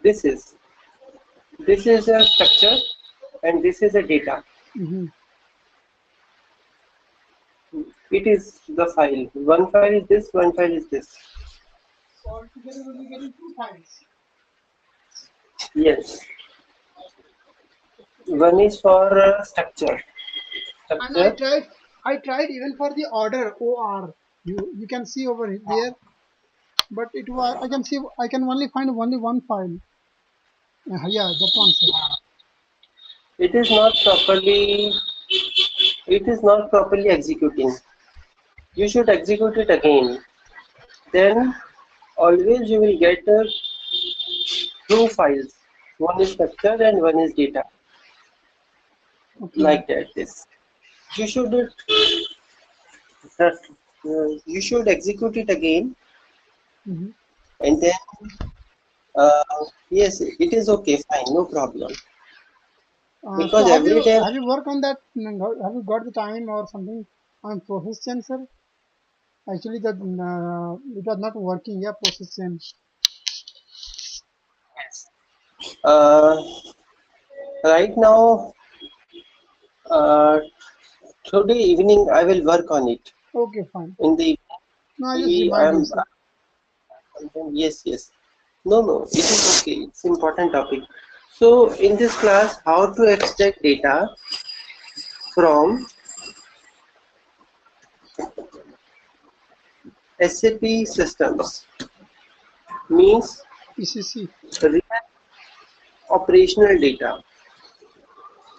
This is this is a structure and this is a data. Mm-hmm. It is the file. One file is this, one file is this. So altogether we'll be getting 2 files. Yes. One is for structure. And Structure. I tried even for the order OR. You can see over there, but it was I can only find only one file. Yeah, that one, sir. It is not properly. It is not properly executing. You should execute it again. Then always you will get two files. One is structure and one is data. Okay. Like that. This. You should you should execute it again, Mm-hmm. and then yes, it is okay, fine, no problem. So Because every time, have you worked on that? Have you got the time or something on process chain, sir? Actually, that it was not working. Yeah, process chain. uh, right now, uh, today evening I will work on it. Okay, fine. In the No, I just evening, remind you, sir. yes, yes. No, no, it is okay. It's important topic. So in this class, how to extract data from SAP systems means ECC. real operational data.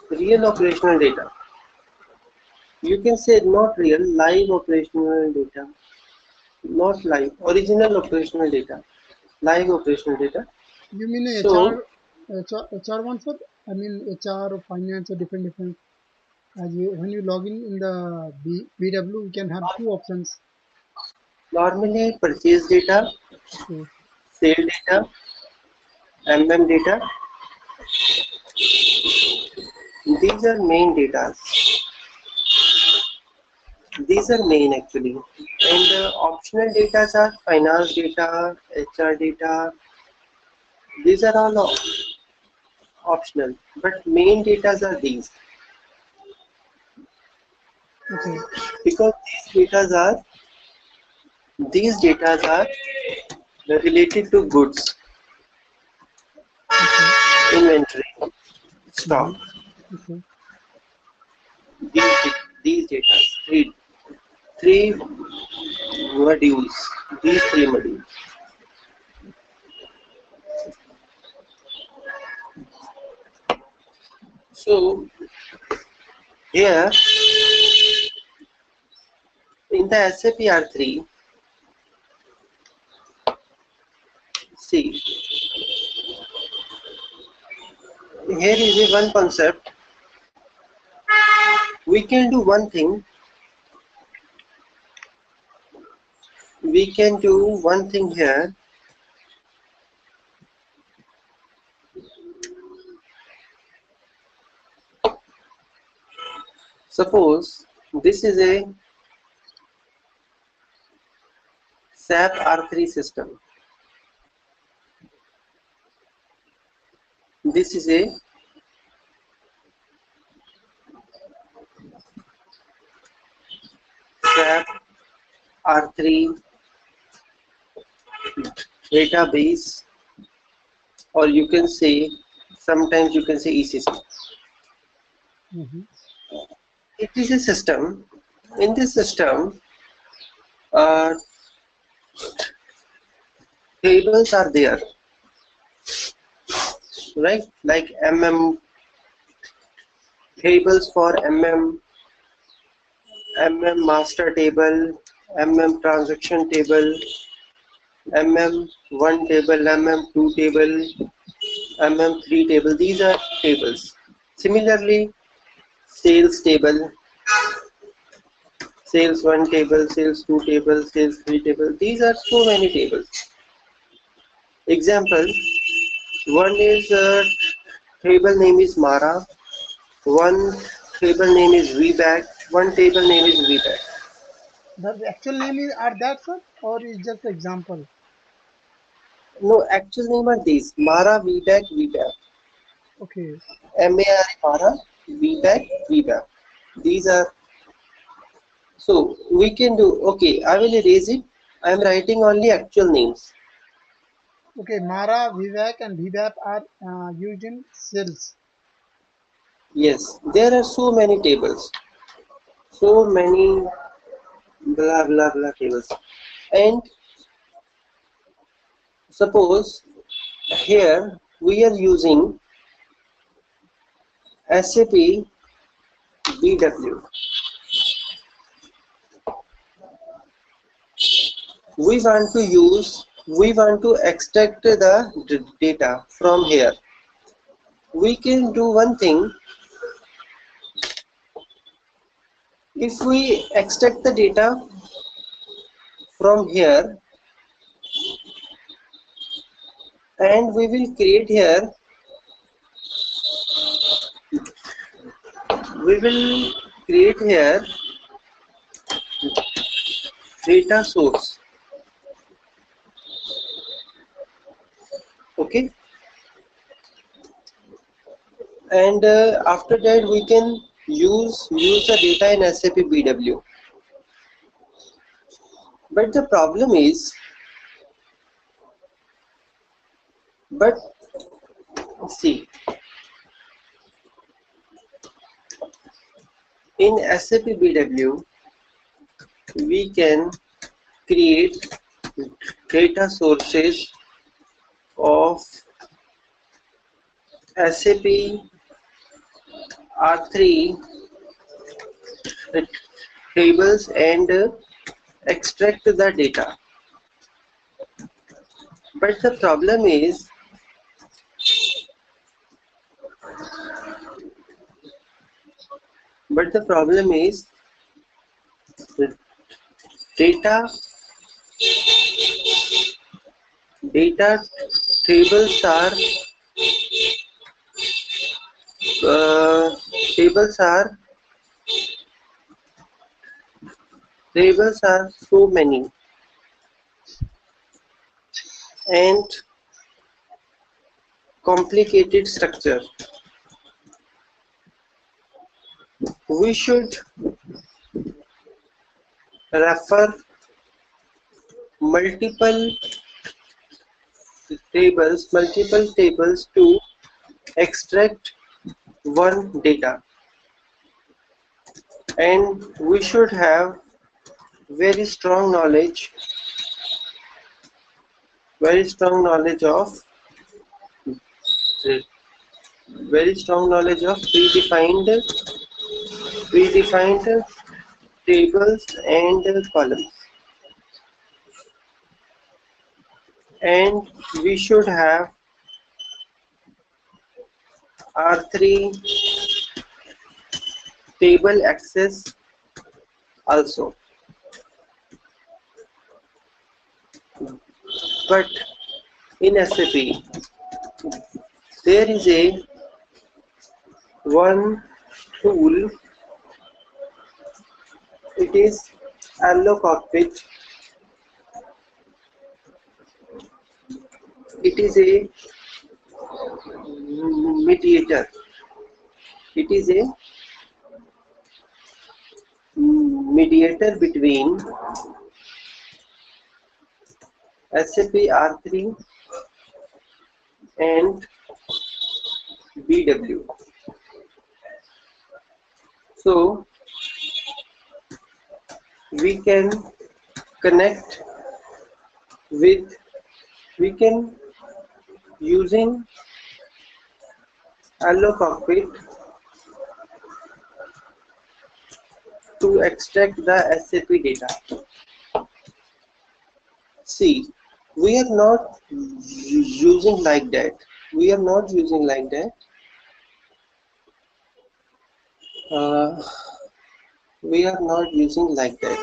Real operational data. You can say not real, live operational data. Not live, original operational data. Live operational data. You mean So HR one, sir? I mean HR or finance or different. As when you log in the BW, you can have two options. normally purchase data, Okay. sale data, data. These are main data. These are main actually. And optional data are finance data, HR data. These are all optional. But main data are Okay. because these data are related to goods, Okay. inventory, stock. Mm-hmm. Okay. These these data, three modules. These three modules. So here in the SAP R3, see here is a one concept. We can do one thing. We can do one thing here. Suppose this is a SAP R3 system. This is a SAP R3 database, or you can say sometimes you can say ECC. Mm-hmm. It is a system. In this system, uh, tables are there, right? Like tables for master table, transaction table, one table, two table, three table. These are tables. Similarly, sales table, sales one table, sales two table, sales three table. These are so many tables. Example, one is table name is Mara, one table name is VBAC, one table name is VBAC. The actual name is are that, sir, or is just example? No, actual name are these: Mara, VBAC, VBAC. Okay. MAR, Mara, VBAC, VBAC. These are, so we can do, okay, I will erase it. I am writing only actual names. Okay. Mara, VVAC, and VBAP are used in sales. Yes, there are so many tables, so many blah blah blah tables. And suppose here we are using SAP BW. We want to extract the data from here. We can do one thing. If we extract the data from here, and we will create here, we will create here data source. Okay, and after that we can use the data in SAP BW. But the problem is, but see, in SAP BW we can create data sources of SAP R3 tables and extract the data. But the problem is, the data data tables are uh, tables are tables are so many, and complicated structure. We should refer multiple tables to extract one data, and we should have very strong knowledge of predefined tables and columns, and we should have R3 table access also. But in SAP there is a one tool. It is LO cockpit. It is a mediator. It is a mediator between SAP R3 and BW. So we can connect with, we can using LO cockpit to extract the SAP data. See, we are not using like that. We are not using like that. We are not using like that.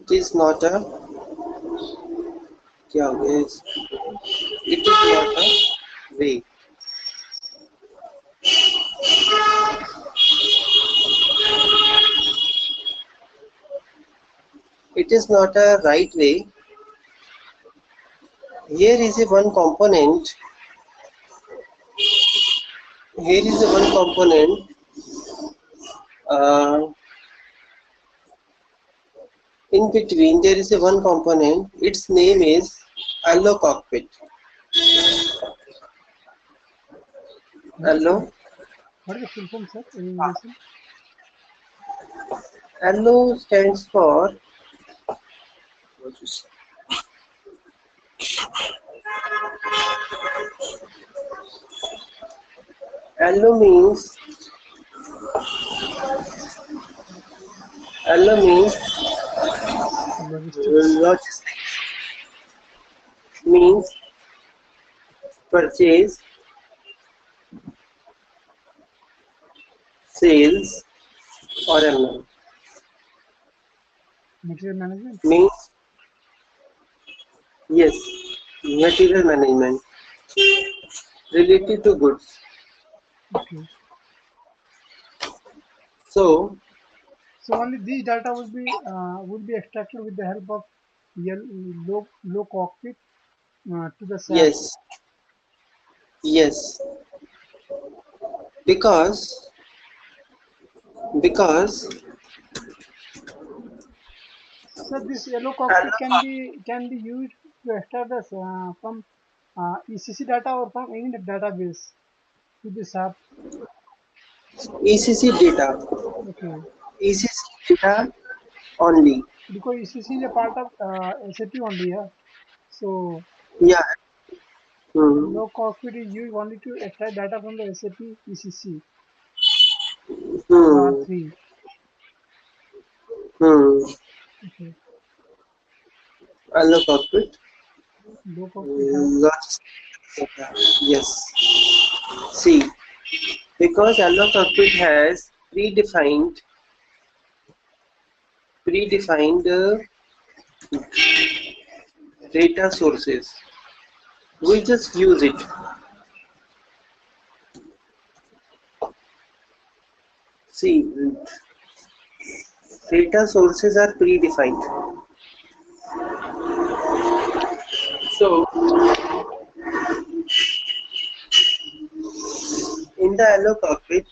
It is not a, क्या हो गया इस, it is not a way. It is not a right way Here is a one component. Here is a one component. Uh, in between, there is a one component. Its name is LO cockpit. What is LO. the full form, sir? In relation? LO stands for. What you say? LO means. LO means Logistics. logistics. Means purchase, sales, or MM. Material management. Means yes, material management related to goods. Okay. So So only these data would be extracted with the help of low cockpit to the SAP. yes, yes, because because So this yellow cockpit can be used to extract the from ECC data or from any database to the SAP. ECC data, Okay, ECC data only. because ECC is a part of SAP only. Yeah. So Yeah. Hmm. low cockpit is used only to extract data from the SAP ECC to Hmm. R3. Hmm. Okay, Hello cockpit. low cockpit has Logistics data. Yes. See, because Hello cockpit has predefined data sources. We just use it. See, data sources are predefined. So, in the Hello cockpit,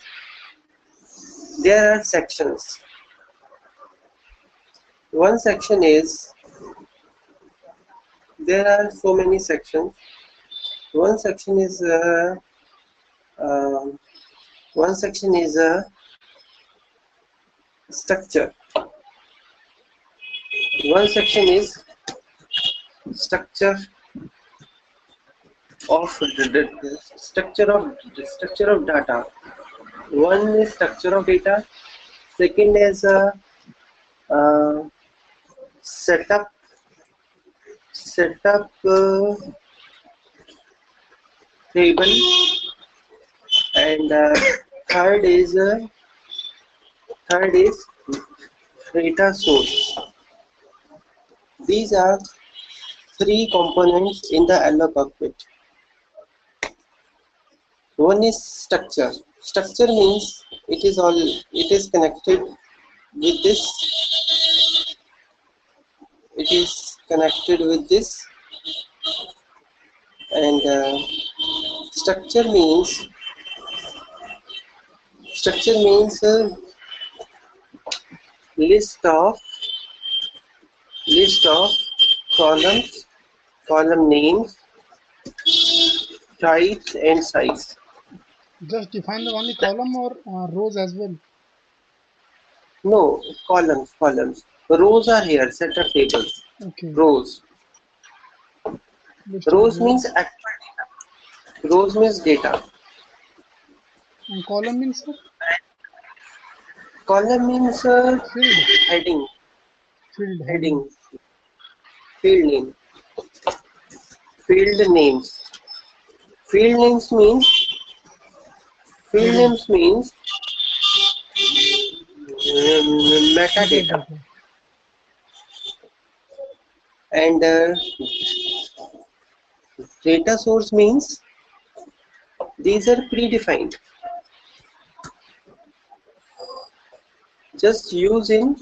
there are sections. One section is there are so many sections. One section is uh, one section is a structure. One section is structure of structure of data. One is structure of data. Second is uh, setup setup table, and third is data source. These are three components in the LO cockpit. One is structure. Structure means it is connected with this. It is connected with this, and structure means list of list of columns, column names, types, and size. just define the only column or rows as well. No, columns. Rows are here. Set of tables. Okay, Rows. list of Rows means rows. actual data. Rows means data. And column means sir? Column means Field, heading, heading. heading, field name, field names. Field names means field Heading, names means metadata, metadata. and data source means these are predefined. Just use in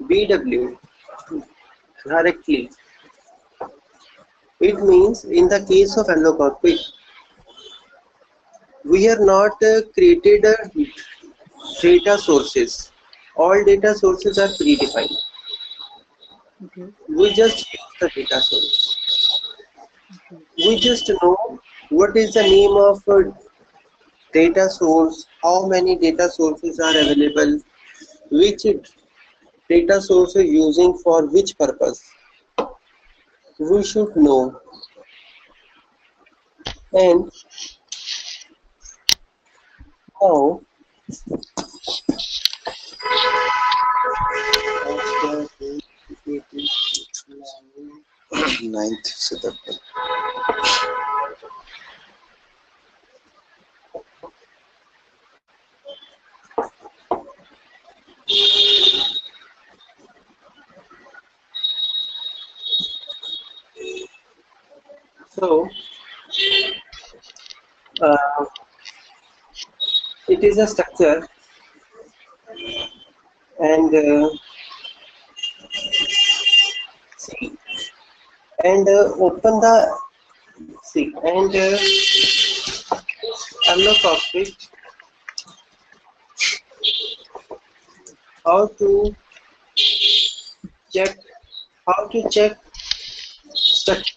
BW directly. It means in the case of LO cockpit, we are not created data sources. All data sources are predefined. Okay. We just use the data source. Okay. We just know what is the name of a data source, how many data sources are available, which data source is using for which purpose. We should know. And now, ninth setup. So, uh, it is a structure, and see, and open the see, and allow cockpit how to check how to check structure,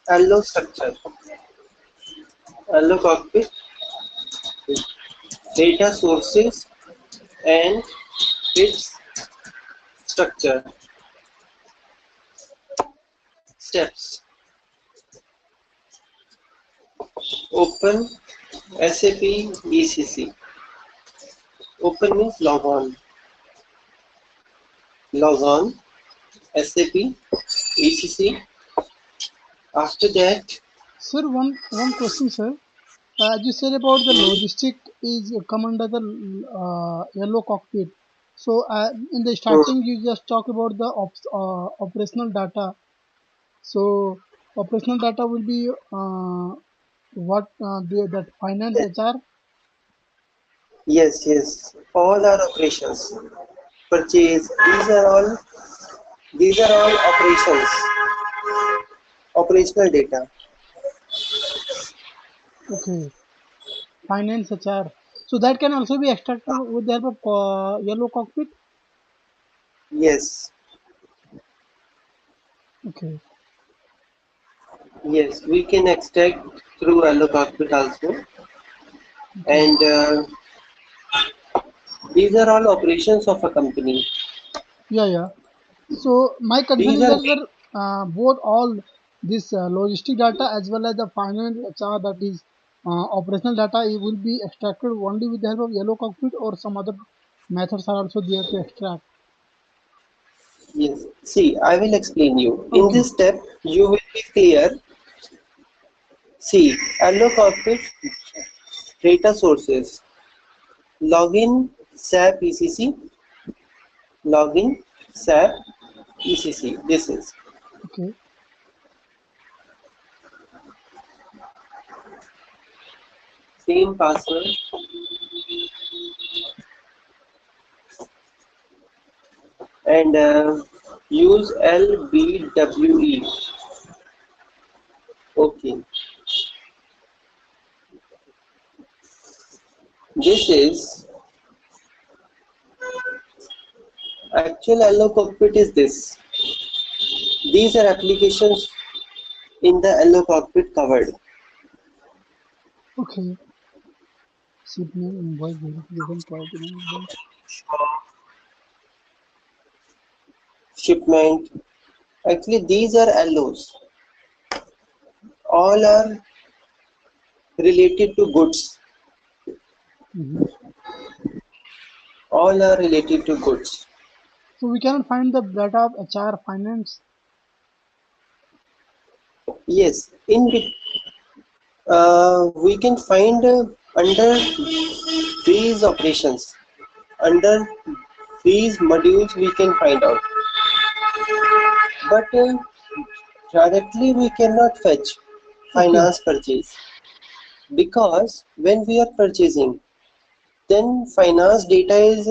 allow structure, allow cockpit data sources and its structure steps. Open SAP ECC. Open means log on. Log on SAP ECC. After that, Sir, one question, sir. As you said about the logistic is come under the yellow cockpit. So in the hmm, starting, you just talk about the operational data. So operational data will be what that finance HR. yes, all are operations. Purchase. These are all operations. Operational data. Okay, finance HR. So that can also be extracted with the help of yellow cockpit. Yes, Okay, yes. We can extract through LO cockpit also, okay. and these are all operations of a company. Yeah, yeah. So my concern These is are that sir, both all this logistic data as well as the finance HR, that is operational data, it will be extracted only with the help of yellow cockpit, or some other methods are also there to extract. yes. See, I will explain you. In Okay, this step, you will be clear. See, LO cockpit data sources. Login SAP ECC. Login SAP ECC. This is okay, same password and use LBWE. Okay. This is actual LO cockpit is this. These are applications in the LO cockpit covered. okay. Shipment, invoice, verification, quality management. Shipment. Actually, these are LOs. All are related to goods. Mhm. All are related to goods. So we cannot find the data of HR, finance. Yes, we can find under these operations, under these modules, we can find out. But directly we cannot fetch Okay, finance purchase because when we are purchasing, then finance data is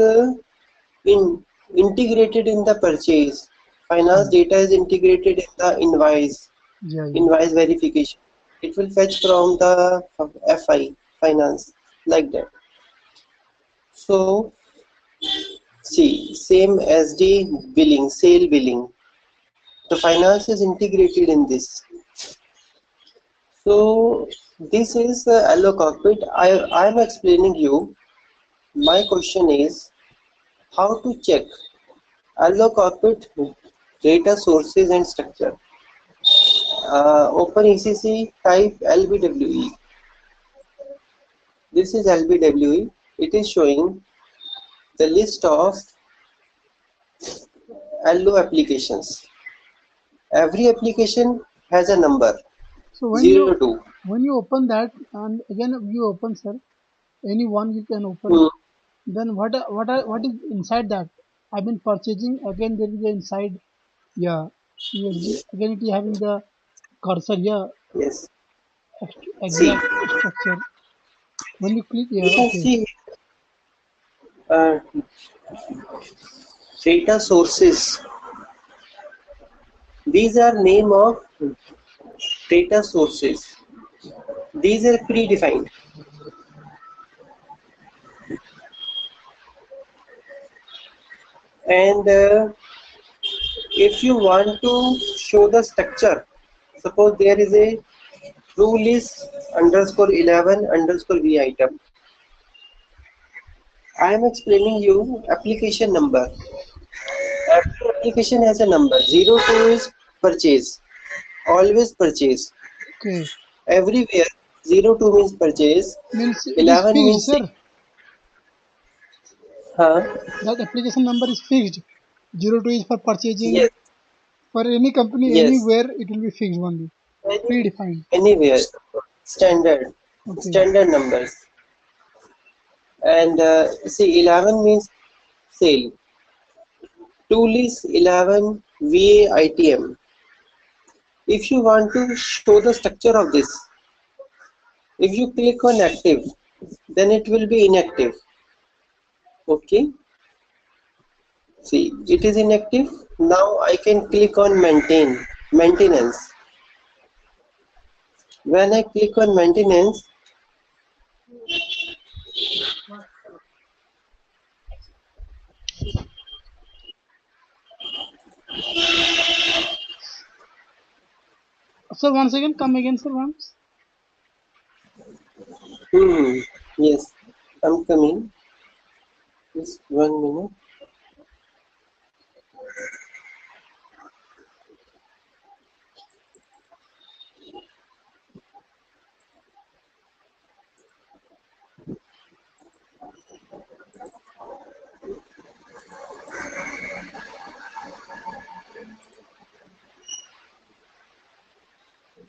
integrated in the purchase. Finance Hmm. data is integrated in the Yeah, yeah. invoice verification. It will fetch from the FI, finance, like that. So, see, same as the billing, sale billing. The finance is integrated in this. So, this is the LO cockpit. I am explaining you. My question is how to check LO cockpit data sources and structure. Open ECC, type LBWE. This is LBWE. It is showing the list of LO applications. Every application has a number So 02. when you open that and again you open, sir, any one you can open. Hmm. Then what is inside that? I've been purchasing. Again there is a inside. Yeah. Again it is having the cursor. Yeah. Yes. See, Exact structure. When you click, you yeah. can Okay. see uh, data sources. These are name of data sources. These are predefined. And if you want to show the structure, suppose there is a rule is underscore 11 underscore v item. I am explaining you application number. Every application has a number. 02 is purchase. Always purchase. Okay. Everywhere 02 means purchase. Means it is 11 fixed, means sale. sir. Huh? That application number is fixed. 02 is for purchasing. Yes. For any company, Yes. anywhere, it will be fixed only. Any, Predefined. anywhere. Standard. Okay. Standard numbers. And see 11 means sale. Tool is 11 VAITM. If you want to show the structure of this, if you click on active, then it will be inactive. Okay, see, it is inactive. Now I can click on maintenance. When I click on maintenance, Sir, once again, come again, sir, once. yes, I'm coming. Just 1 minute.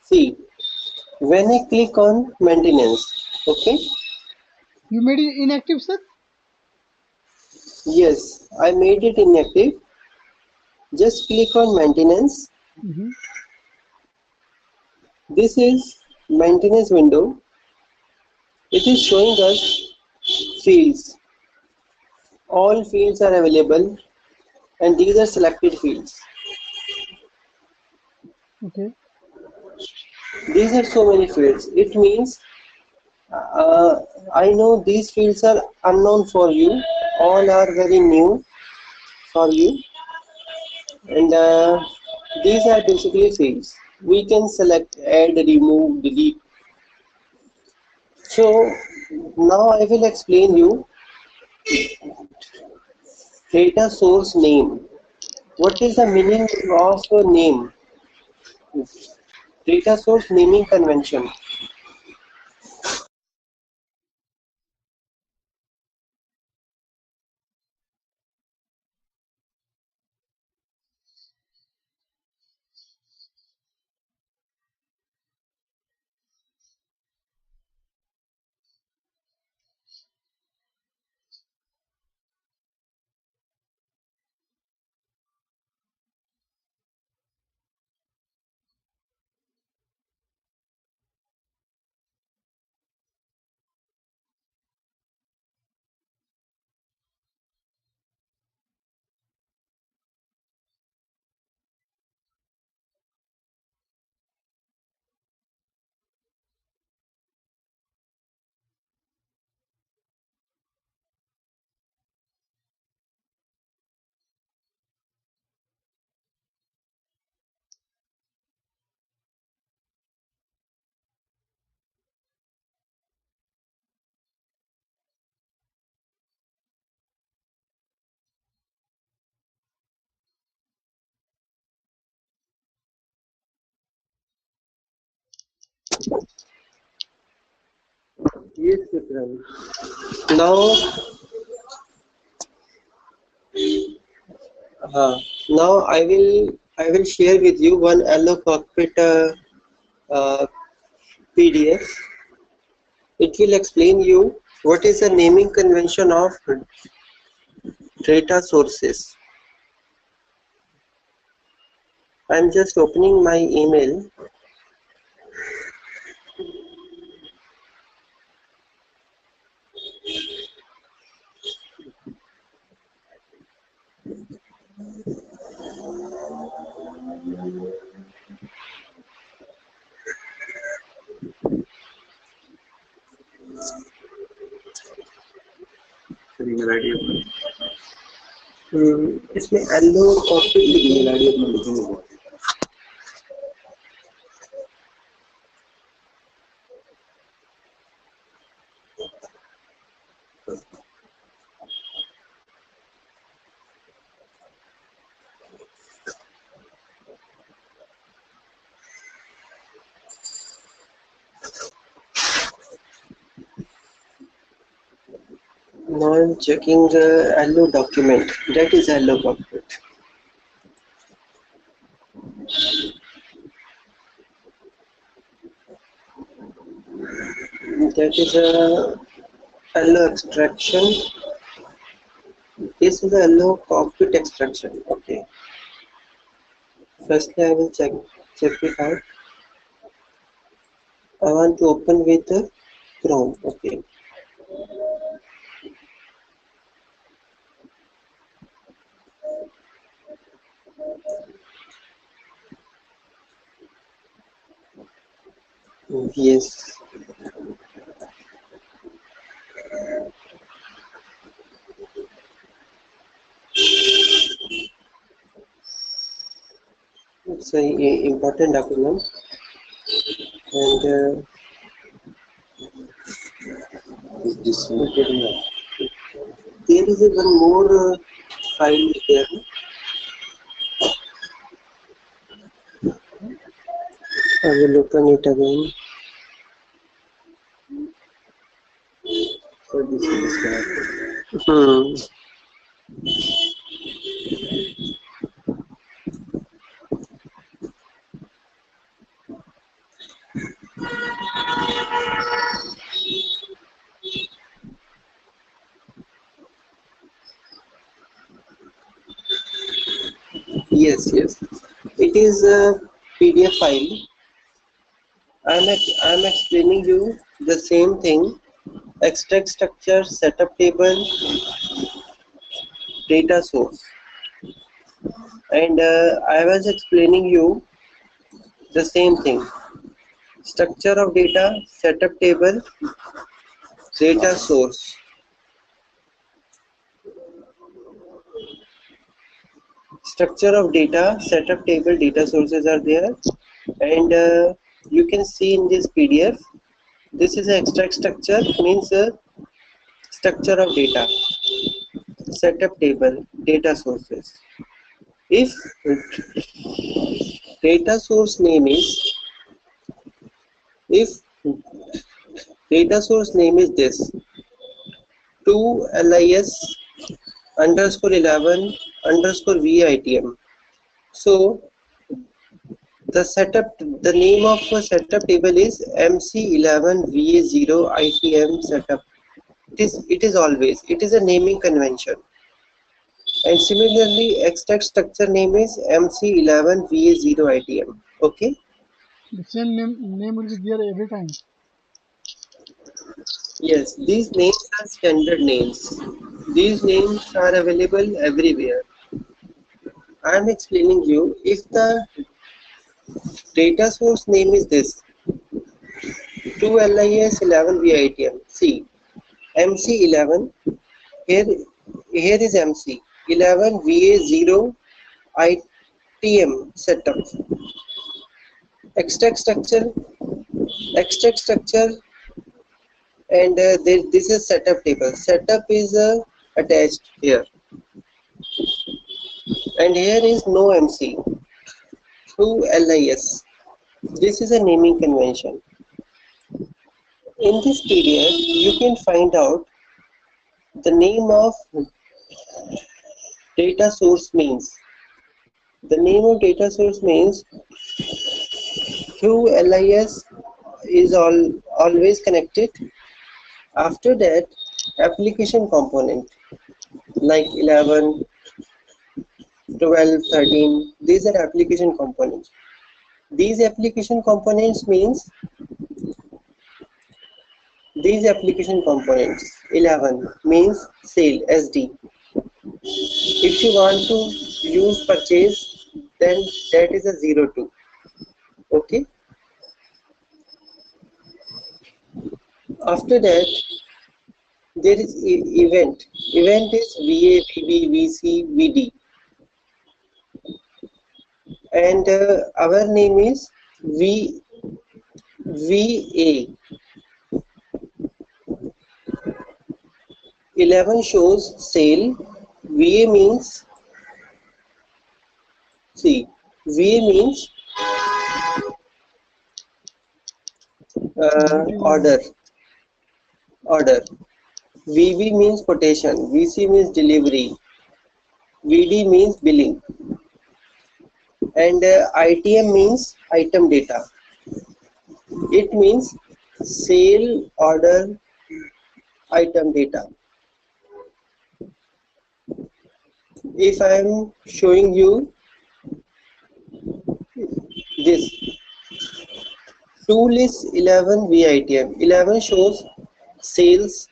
See, when I click on maintenance, okay, You made it inactive, sir? yes, I made it inactive. Just click on maintenance. Mm-hmm. This is maintenance window. It is showing us fields. All fields are available and these are selected fields. Okay. These are so many fields. It means uh, I know these fields are unknown for you. All are very new for you. And these are basically fields. We can select, add, remove, delete. So now I will explain you data source name. What is the meaning of a name? Data source naming convention. Yes, Vikram. Now, now I will share with you one LO cockpit uh, PDF. It will explain you what is the naming convention of data sources. I'm just opening my email. इसमें LO cockpit email ID अपना लिखेंगे. Now I'm checking the LO document. That is LO cockpit. That is a LO extraction. This is the LO cockpit extraction. Okay. Firstly, I will check it out. I want to open with the Chrome. Okay. Yes. It's an important document, and there is one more file here. I will open it again. So this is Yes, yes. It is a PDF file. I'm explaining you the same thing. Extract structure, setup table, data source. And I was explaining you the same thing. Structure of data, setup table, data source. Structure of data, setup table, data sources are there. And you can see in this PDF, this is an extract structure, means structure of data, setup table, data sources. If data source name is, if data source name is this, 2 lis underscore 11 underscore vitm. So the name of the setup table is MC11VA0 setup. It is always, it is a naming convention. And similarly, extract structure name is MC11VA0 Okay. The same name will be there every time. Yes, these names are standard names. These names are available everywhere. I am explaining you, if the data source name is this, 2LIS11VITM. See, MC11, here is MC, 11VA0 ITM setup. Extract structure, and this is setup table. Setup is attached here, and here is no MC, 2LIS. This is a naming convention. In this PDF, you can find out the name of data source means. The name of data source means through LIS is always connected. After that, application component like 11, 12, 13, these are application components. These application components means these application components 11 means sale SD. If you want to use purchase, then that is a 02. Okay. After that, there is event. Event is VA, VB, VC, VD, and our name is VA. 11 shows sale. VA means VA means order. VB means quotation. VC means delivery. VD means billing. And ITM means item data. It means sale order item data. If I am showing you this tool is 11 VITM. 11 shows sales.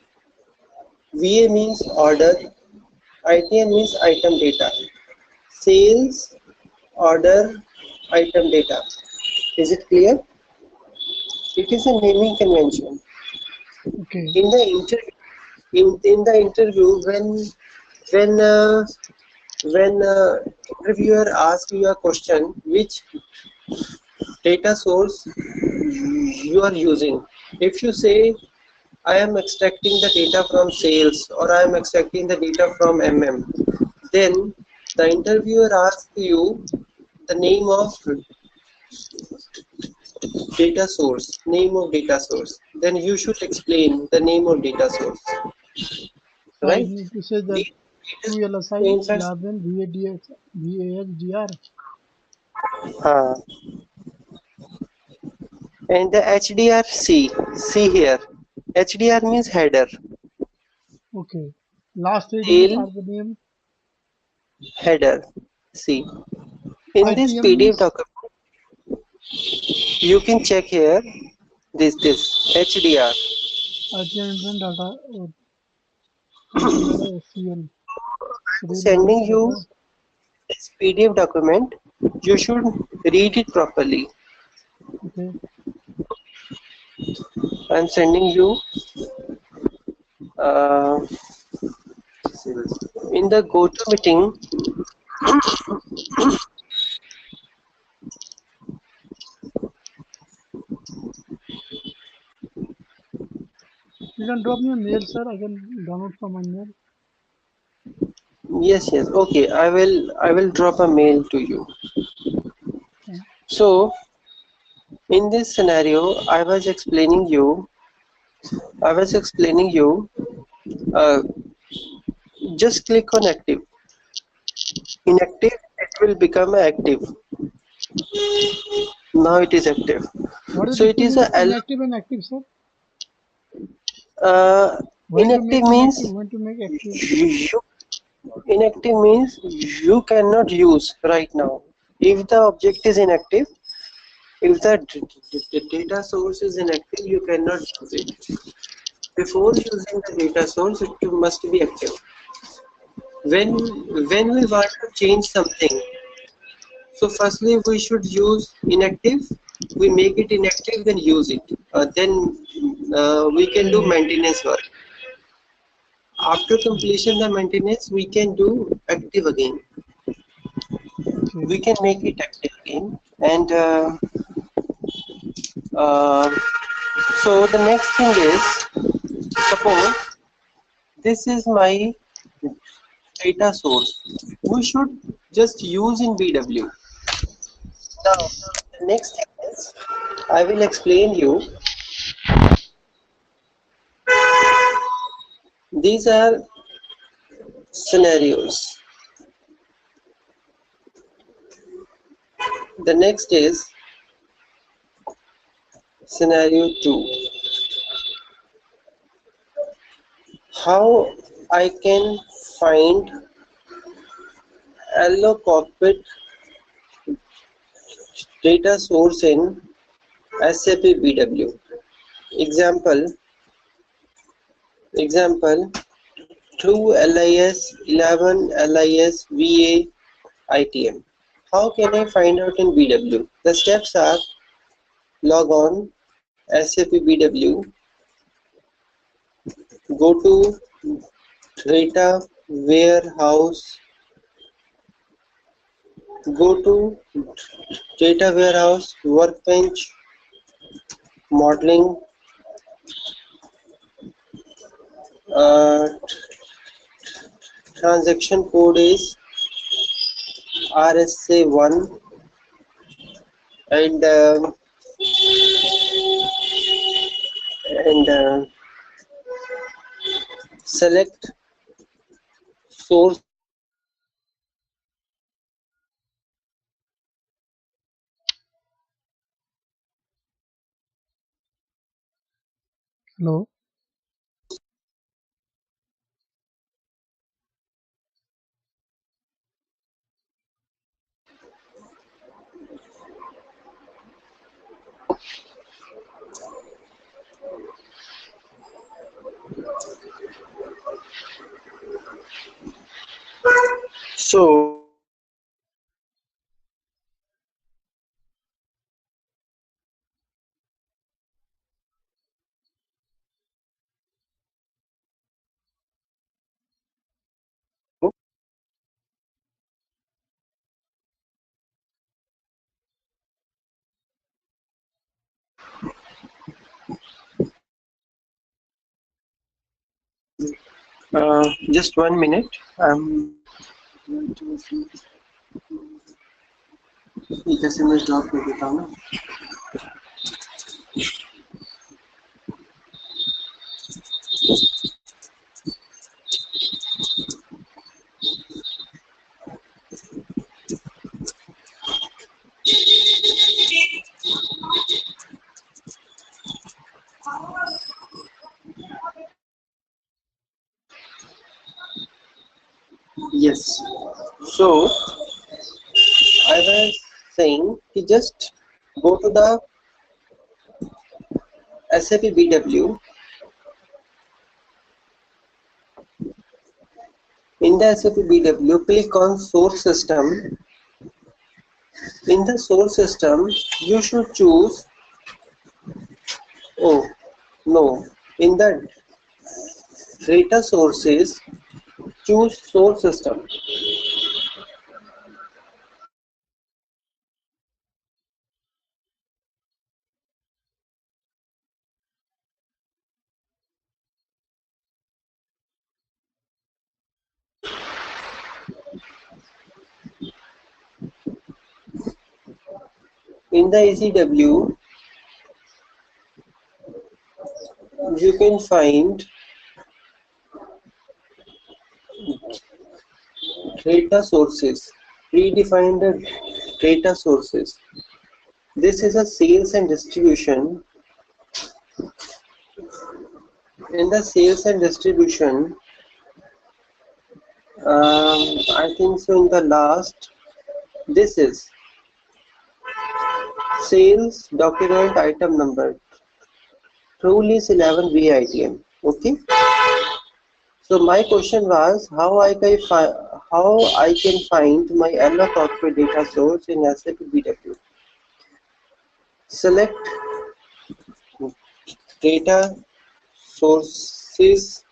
VA means order. ITM means item data. Sales, order, item data. Is it clear? It is a naming convention. Okay. In the interview, when interviewer asks you a question, which data source you are using, if you say I am extracting the data from sales or I am extracting the data from MM, then the interviewer asks you the name of data source, then you should explain the name of data source, So I right? need to say that 2 LSI 11 VASDR. And the HDR, see here, HDR means header. Okay. Last 3 digits are the name. Header. See, in this ITM PDF means, document, you can check here this HDR. ITM data or SCL. Sending you this PDF document, you should read it properly. Okay. I'm sending you in the go-to meeting. You can drop me a mail, sir. I can download from my mail. Yes. Okay. I will drop a mail to you. Okay. So, in this scenario, I was explaining you. Just click on active. Inactive, it will become active. Now it is active. What is So the it is a inactive and active, sir? inactive means When to make active? Inactive means you cannot use right now. If the object is inactive, if the data source is inactive, you cannot use it. Before using the data source, it must be active. When we want to change something, so firstly we should use inactive. We make it inactive, then use it. Then we can do maintenance work. After completion the maintenance, we can do active again. Okay. We can make it active again. And so the next thing is, suppose this is my data source. We should just use in BW. Now, the next thing is, I will explain you These are scenarios. The next is scenario 2. How I can find LO cockpit data source in SAP BW. Example 2 LIS 11 LIS VA ITM. How can I find out in BW? The steps are: log on SAP BW, go to data warehouse, workbench, modeling, transaction code is RSA1, and select source. Hello. So just 1 minute. I'm जैसे मैं drop कर देता हूँ. Yes. So I was saying कि just go to the SAP BW. In the SAP BW, click on source system. In the source system, you should choose, oh no, in the data sources, choose source system. In the ECW, you can find data sources, predefined data sources. This is a sales and distribution. In the sales and distribution, I think so in the last, this is sales document item number, truly 11 VITM. Okay. So my question was how I can find my LO cockpit data source in SAP BW. Select data sources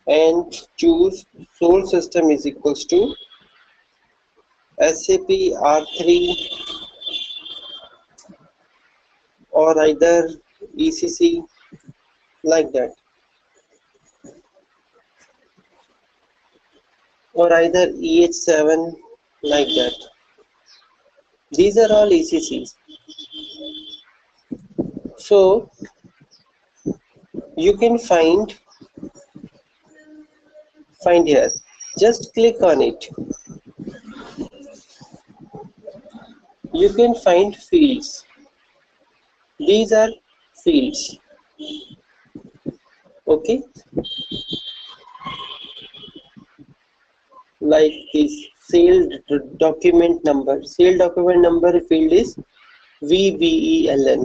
and choose source system is equals to SAP R3 or either ECC, like that, or either EH7, like that. These are all ECCs. So you can find find here. Just click on it. You can find fields. These are fields. Okay, like this sale document number. Sale document number field is VBELN.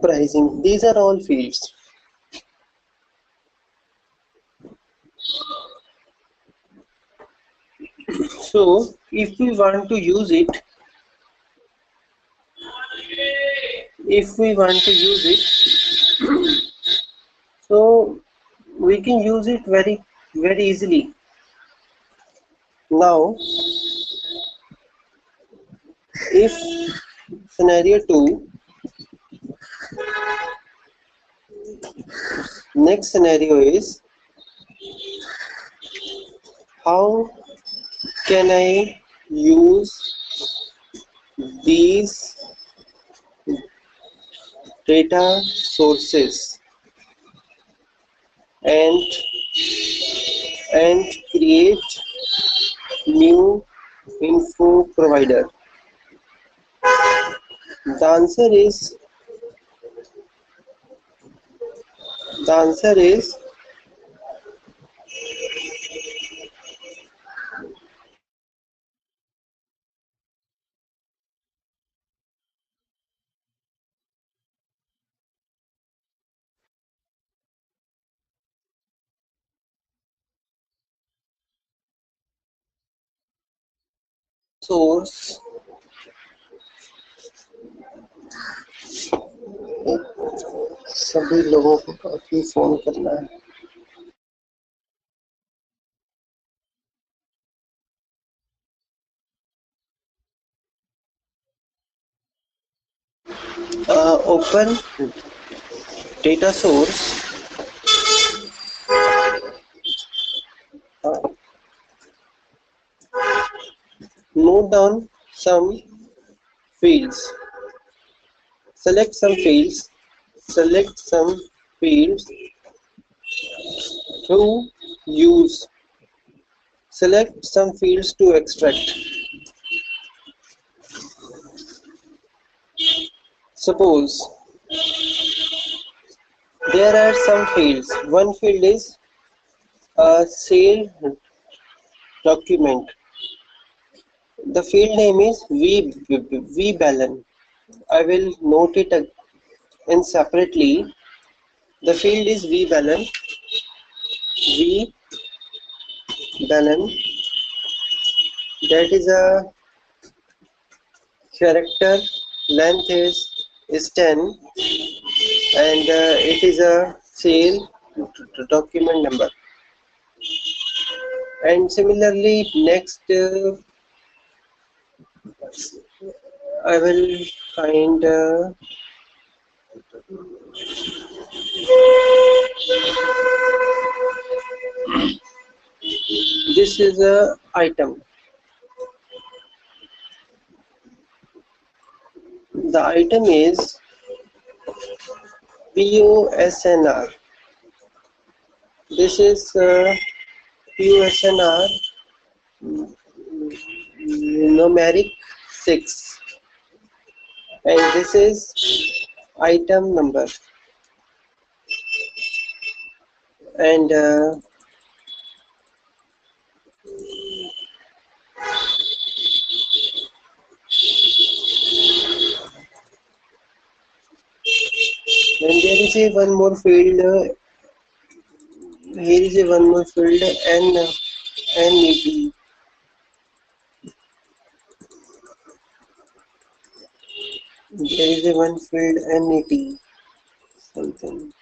Pricing. These are all fields. So if we want to use it, so we can use it very easily. Now, if scenario 2, next scenario is how can I use these data sources and create new info provider? The answer is source. सभी लोगों को काफी phone करना है. Open data source. Note down some fields. Select some fields to use. Select some fields to extract. Suppose there are some fields. One field is a sale document. The field name is VBALAN. I will note it in separately. The field is VBALAN. That is a character length is 10 and it is a sale document number. And similarly, next I will find this is a item. The item is POSNR. This is POSNR numeric 6, and this is item number, and then there is a one more field. Here is a one more field NET. There is a one field NET something.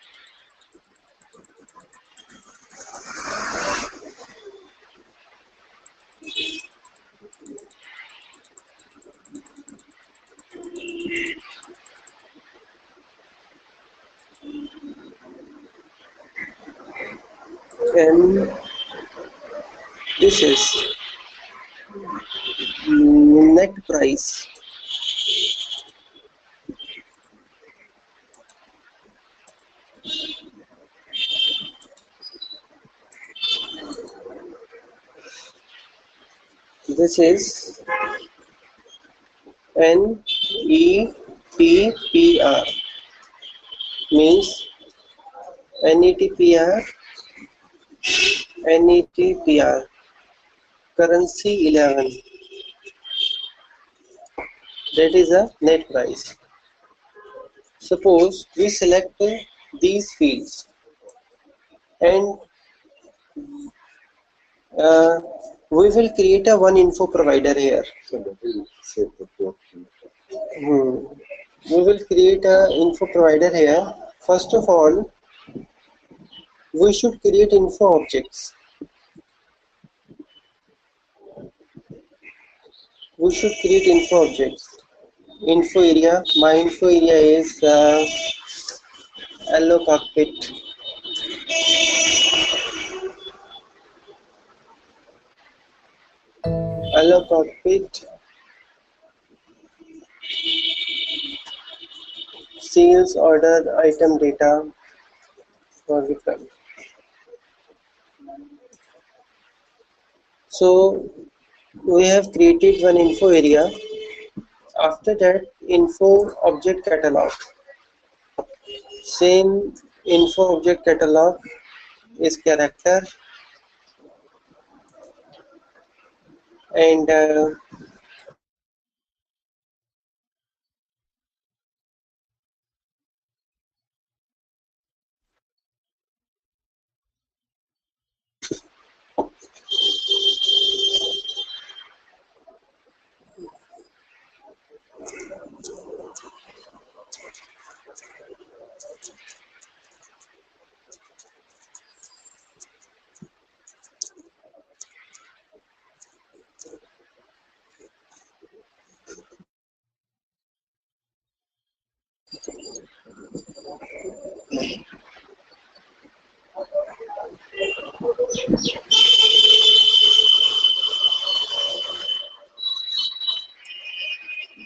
And this is net price. This is NETPR, means NETPR, NETPR, currency 11. That is a net price. Suppose we select these fields and we will create a one info provider here. We will create a info provider here. First of all, we should create info objects. We should create info objects. Info area. My info area is LO cockpit. LO cockpit. Sales order item data for Vikram. So we have created one info area. After that, info object catalog. Same info object catalog is character, and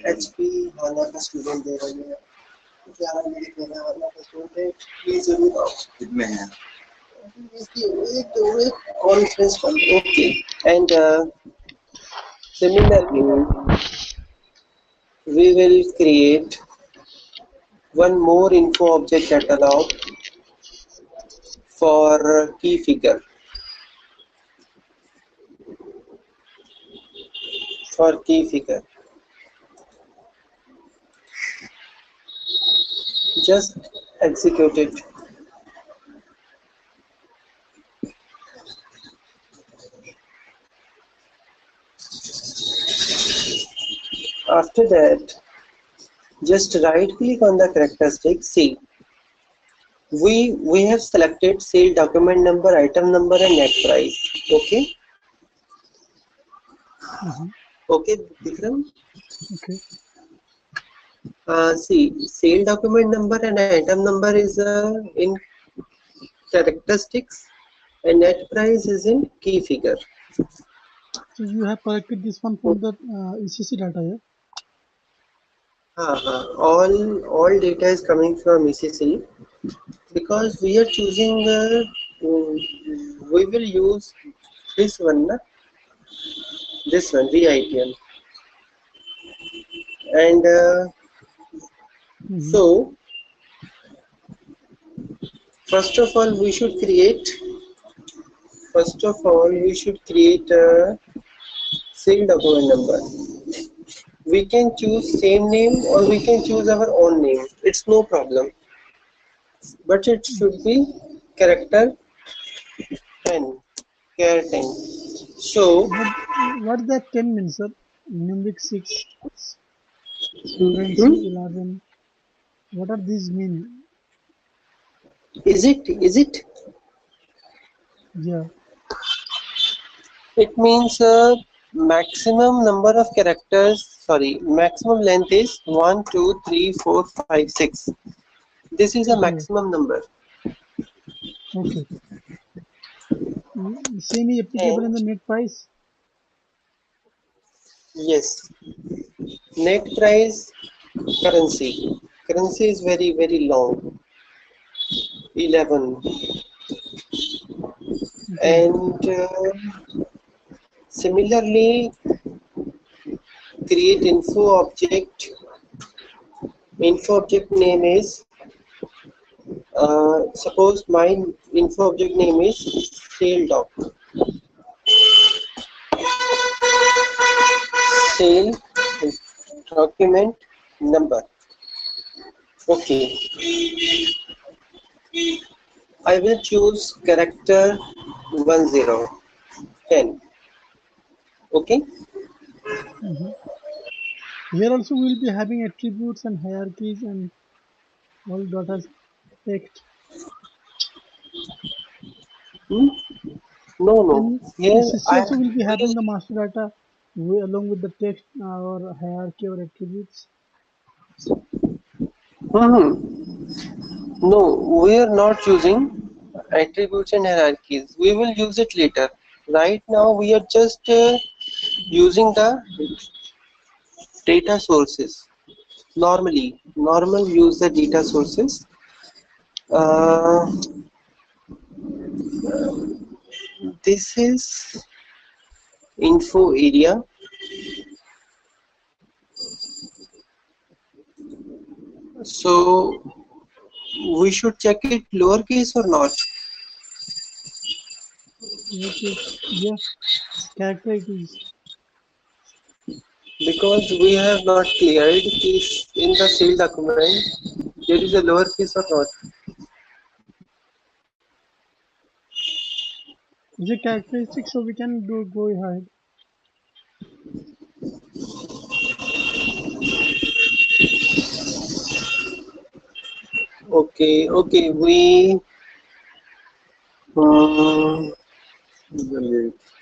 HP Hana का student they रही है, क्या मेरे कहने वाला का student ये जरूर आओ, कितने हैं एक conference call. Okay, and similarly we will create one more info object catalog for key figure. For key figure, just execute it. After that, just right click on the characteristic. See, we have selected sale document number, item number, and net price. Okay. Okay, Vikram. Okay. See, sale document number and item number is in characteristics, and net price is in key figure. So you have collected this one from the ECC data, yeah? All data is coming from ECC because we are choosing. We will use this one, na? This one, VITM, and so first of all we should create a sale document number. We can choose same name or we can choose our own name. It's no problem, but it should be character 10, char 10. So what that 10 means, sir? Numeric 6, currency 11. What are these mean? Is it? Yeah. It means maximum number of characters. Sorry, maximum length is 1, 2, 3, 4, 5, 6. This is a maximum number. Okay. Same is applicable in the net price? Yes. Net price, currency. Currency is very, very long. 11. And similarly, create info object. Info object name is suppose my info object name is sale doc. Sale document number. Okay. I will choose character 10. Okay. Mm-hmm. Here also we will be having attributes and hierarchies and all data text. Hmm? No, no. In Here ECC I also will be we, having the master data along with the text or hierarchy or attributes. no, we are not using attributes and hierarchies. We will use it later. Right now we are just using the data sources. Normal use the data sources. Uh, this is info area. So we should check it lowercase or not, Okay, yeah, character it is. because we have not cleared if in the sale document there is a lowercase or not. Is a characteristic, so we can go ahead. Okay, okay, um,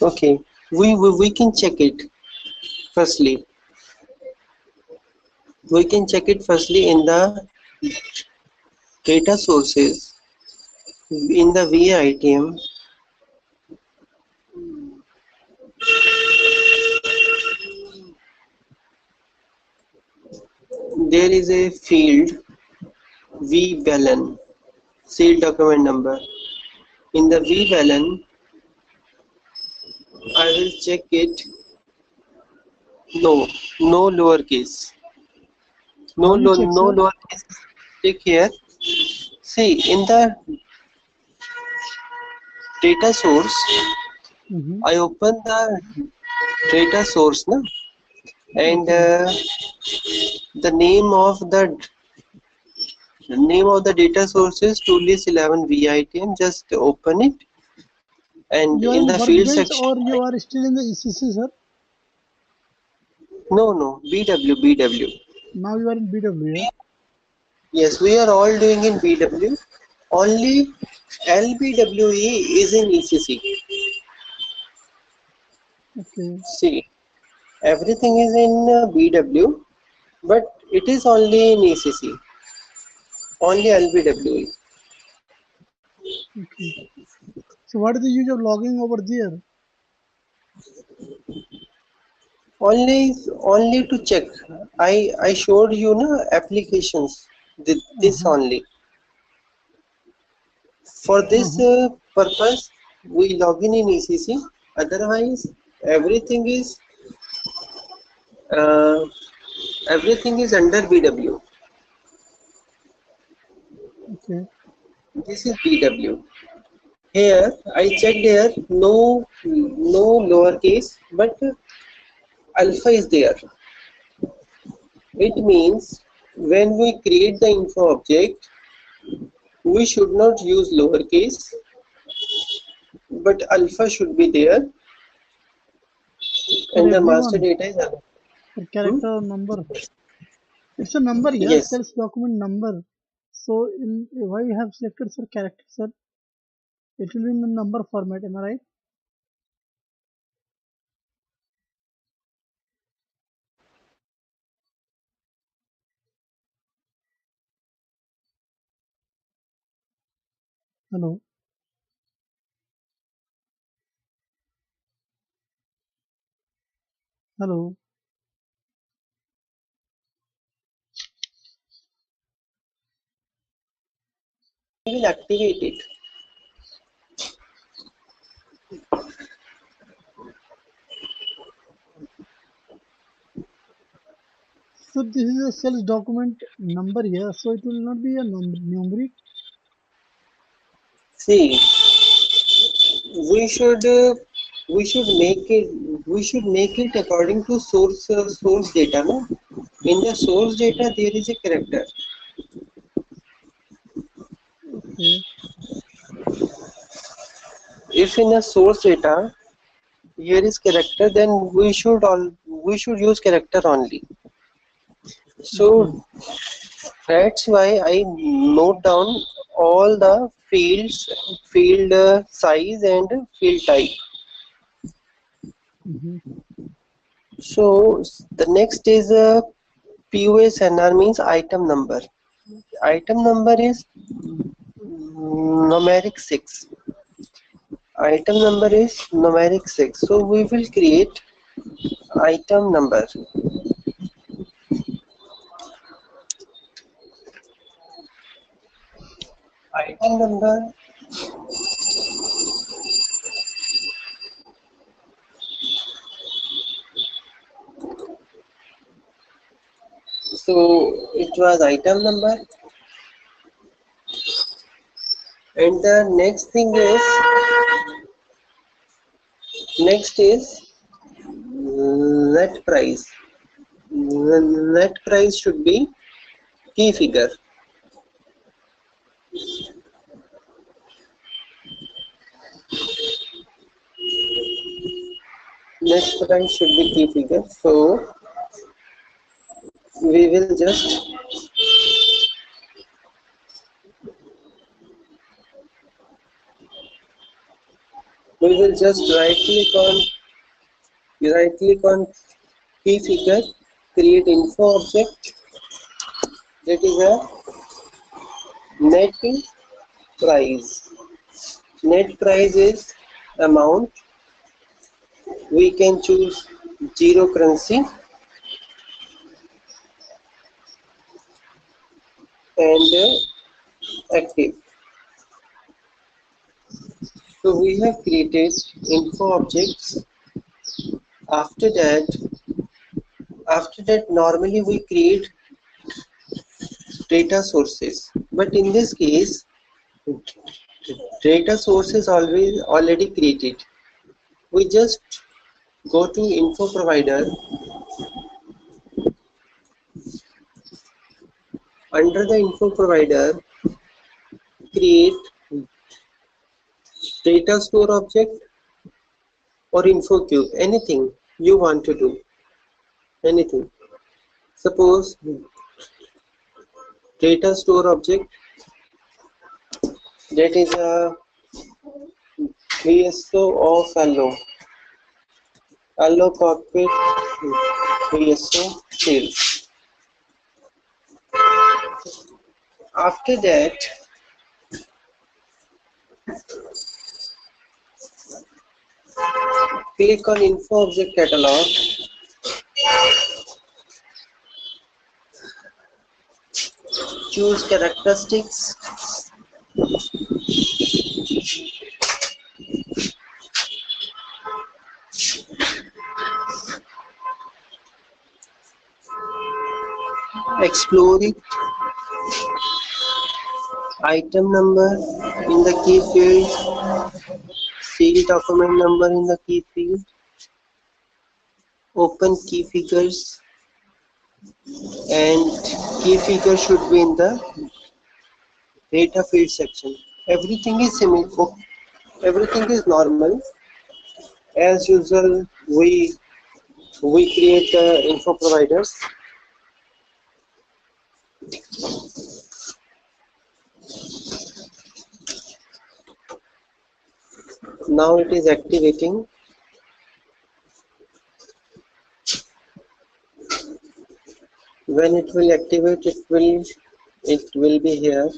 okay, we can check it firstly. We can check it firstly in the data sources in the VA item. There is a field VBALAN sale document number. In the VBALAN, I will check it. No, no lowercase. How you check, No sir? lowercase. Check here. See, in the data source, Mm-hmm. I open the data source, na? And Okay, the name of the data source is tools 11 VITM. Just open it, and you are in in the field workbench section, or you are still in the ECC, sir? no, BW. Now you are in BW, yeah? Yes, we are all doing in BW. Only LBWE is in ECC. Okay, See, everything is in BW, but it is only in ECC. Only LBWE. okay. So what is the use of logging over there? Only to check. I showed you na applications. This Uh-huh, only. For this uh-huh. purpose, we log in ECC. Otherwise, everything is uh, everything is under BW. Okay, This is BW. Here I checked here no lowercase, but alpha is there. It means when we create the info object, we should not use lowercase, but alpha should be there, for and the master everyone, data is alpha. for Hmm? character or number. It's a number, yeah, Yes. sales document number. So in why you have selected for character, sir? It will be in the number format, am I right? Hello, hello. We will activate it. So this is a sales document number here, so it will not be a numeric. See, we should uh, we should make it according to source data. No? In the source data there is a character. Okay. If in a source data here is character, then we should use character only. Okay. So that's why I note down all the fields, field size and field type. Mm-hmm. So the next is POSNR, means item number. Item number is numeric 6. Item number is numeric 6. So we will create item number. Item number. So it was item number. And the next is net price. The net price should be key figure. Net price should be key figure. So we will just right click on key figure, create info object, that is a net price. Net price is amount. We can choose zero currency and active. So we have created info objects. After that, normally we create data sources. But in this case, data source is always already created. We just go to info provider. Under the info provider, create data store object or info cube, anything you want to do, anything. Suppose data store object, that is a VSO of LO cockpit VSO sales. After that, click on info object catalog. Choose characteristics. Explore it. Item number in the key field. Field document number in the key field. Open key figures, and key figure should be in the data field section. Everything is similar. Everything is normal. As usual, we create the info providers. Now it is activating. When it will activate, it will be here.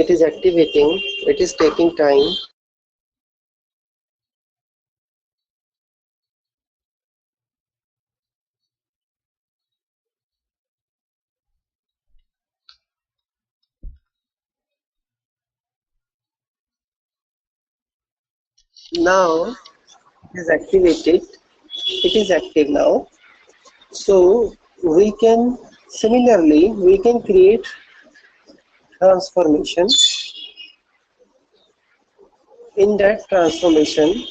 It is activating. It is taking time. Now it is activated. It is active now. So we can similarly we can create transformation. In that transformation,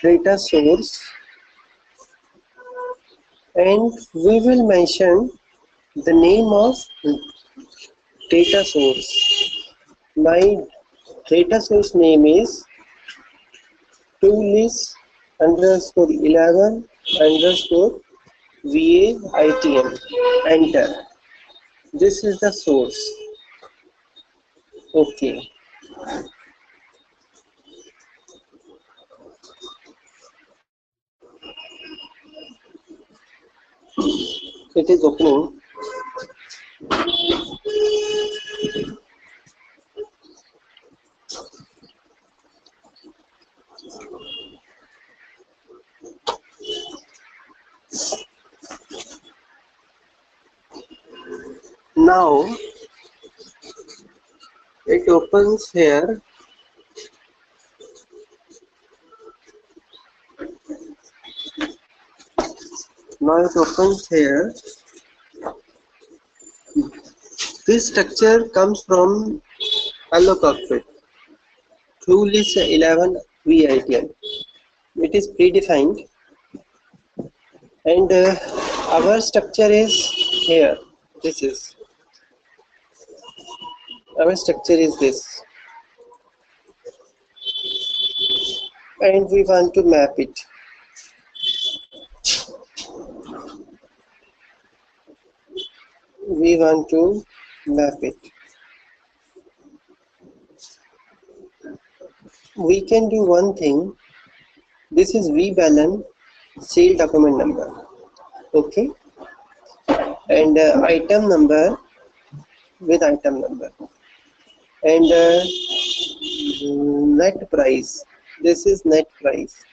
data source, and we will mention the name of data source. My data source name is toolis underscore 11 underscore VAITM. Enter. This is the source. Okay. It is opening. Now it opens here. Now it opens here. This structure comes from LO cockpit. Tool is 11 VITL. It is predefined, and our structure is here. This is our structure is this, and we want to map it. We want to map it. We can do one thing. This is VBalance sale document number. Okay, and item number with item number, and net price. This is net price.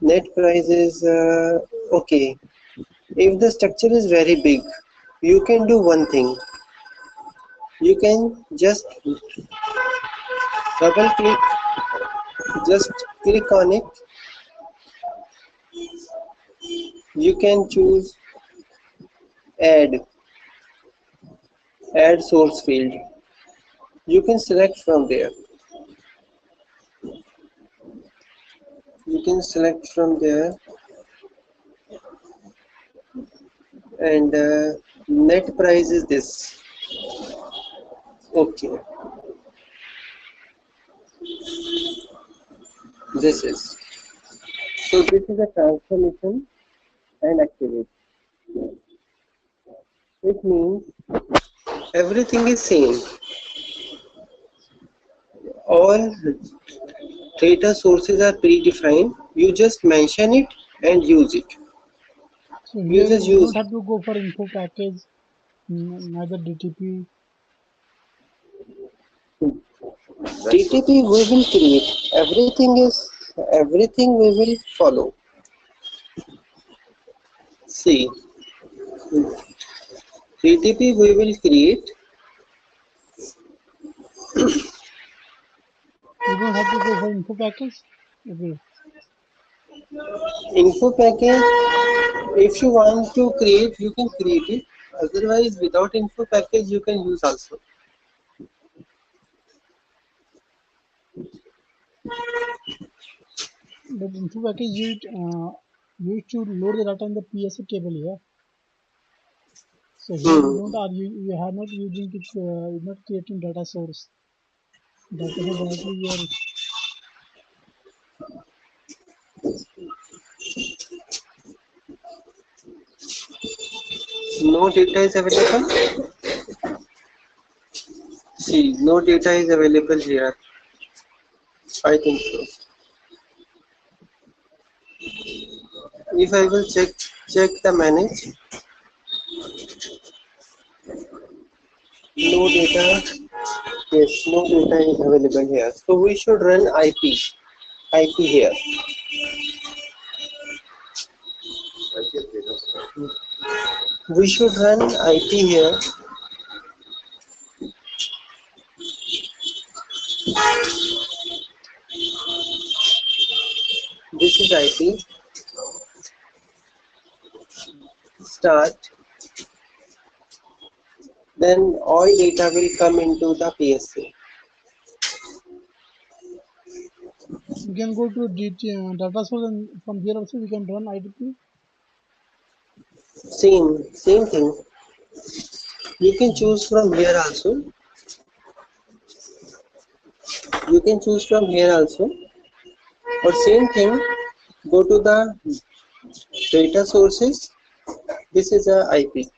Net price is okay. If the structure is very big, you can do one thing. You can just double click, just click on it. You can choose add source field. You can select from there. You can select from there, and net price is this. Okay, this is. So this is a transformation and activate. It means everything is same. All data sources are predefined. You just mention it and use it. So You here just we use don't have to go for info package, neither DTP. DTP. We will create everything we will follow. See, DTP we will create. We don't have to go for info package. Okay. Info package, if you want to create, you can create it. Otherwise, without info package, you can use also. But info package used to load the data in the PSA table here. So here we don't are we are not using it, not creating data source. Data source directly we are. No data is available. See, no data is available here. I think so. If I will check the manage, no data. Yes, no data is available here. So we should run IP here. We should run IP here. This is IP. Start. Then all data will come into the PSA. We can go to data source, and from here also we can run IDP. Same thing. You can choose from here also. You can choose from here also. But same thing. Go to the data sources. This is a IP.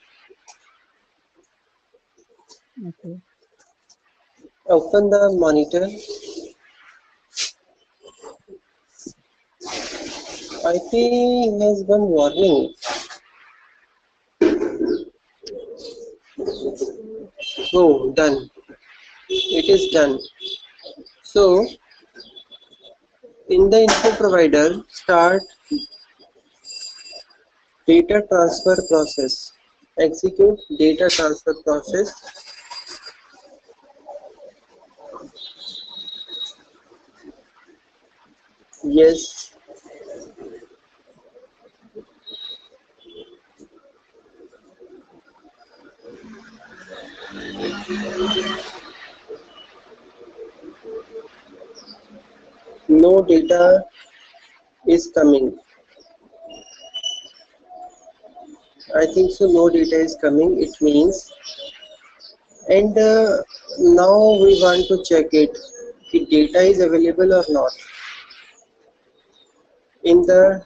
Okay. Open the monitor. IP has one warning. Oh, done. It is done. So, in the info provider, start data transfer process. Execute data transfer process. Yes. No data is coming. I think so. No data is coming. It means, and now we want to check it. If data is available or not. In the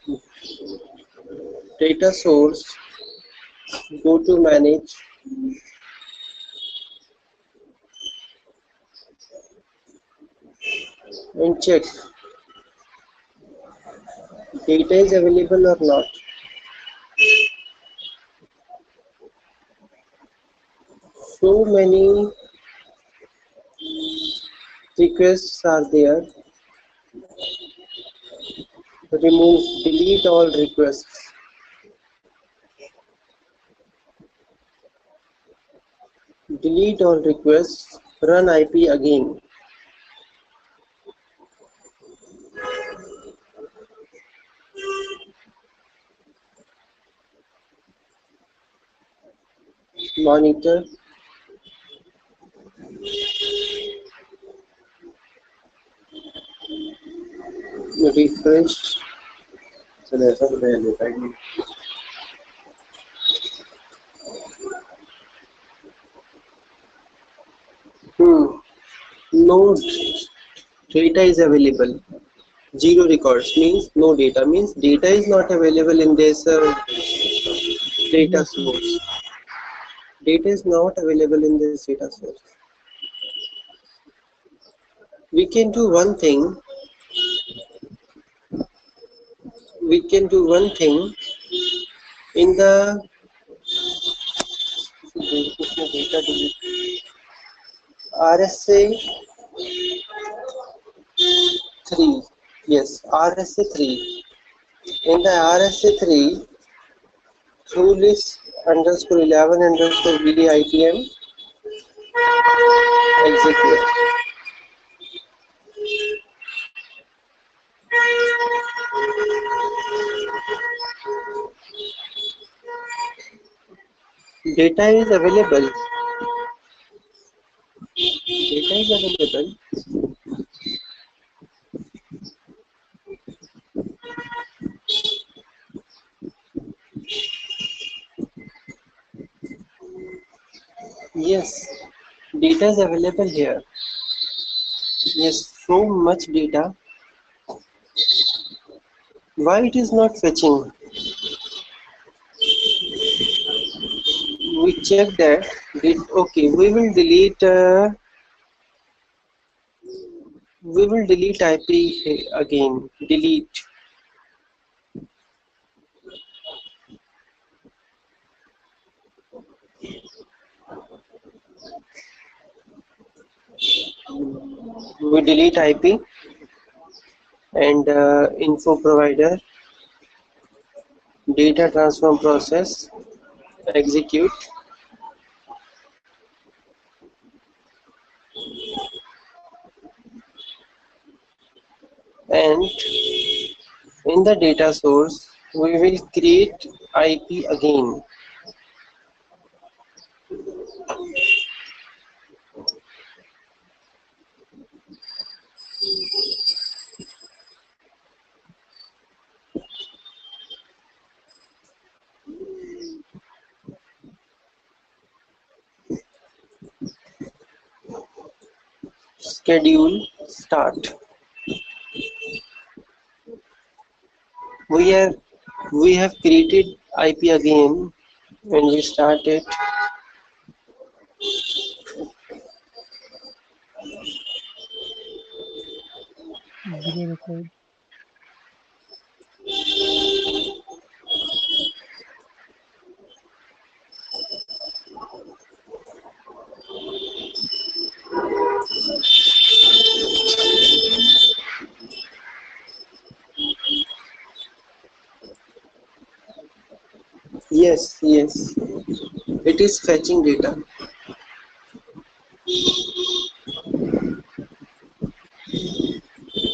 data source, go to manage. And check data is available or not. So many requests are there. Remove, delete all requests. Delete all requests. Run IP again. Monitor. Refresh. No data is available. Zero records means no data, means data is not available in this data Yes. source. Data is not available in this data source. We can do one thing. We can do one thing in the RSA 3. Yes, RSA 3. In the RSA 3, through list underscore 11 underscore VDITM execute. Data is available. Data is available. Yes, data is available here. Yes, so much data. Why it is not fetching? check that. Okay, we will delete IP again. Delete. We delete IP and info provider, data transform process, execute, and in the data source we will create IP again. Schedule start. We have we have created IP again and we start it. Zero record. Yes, yes, it is fetching data.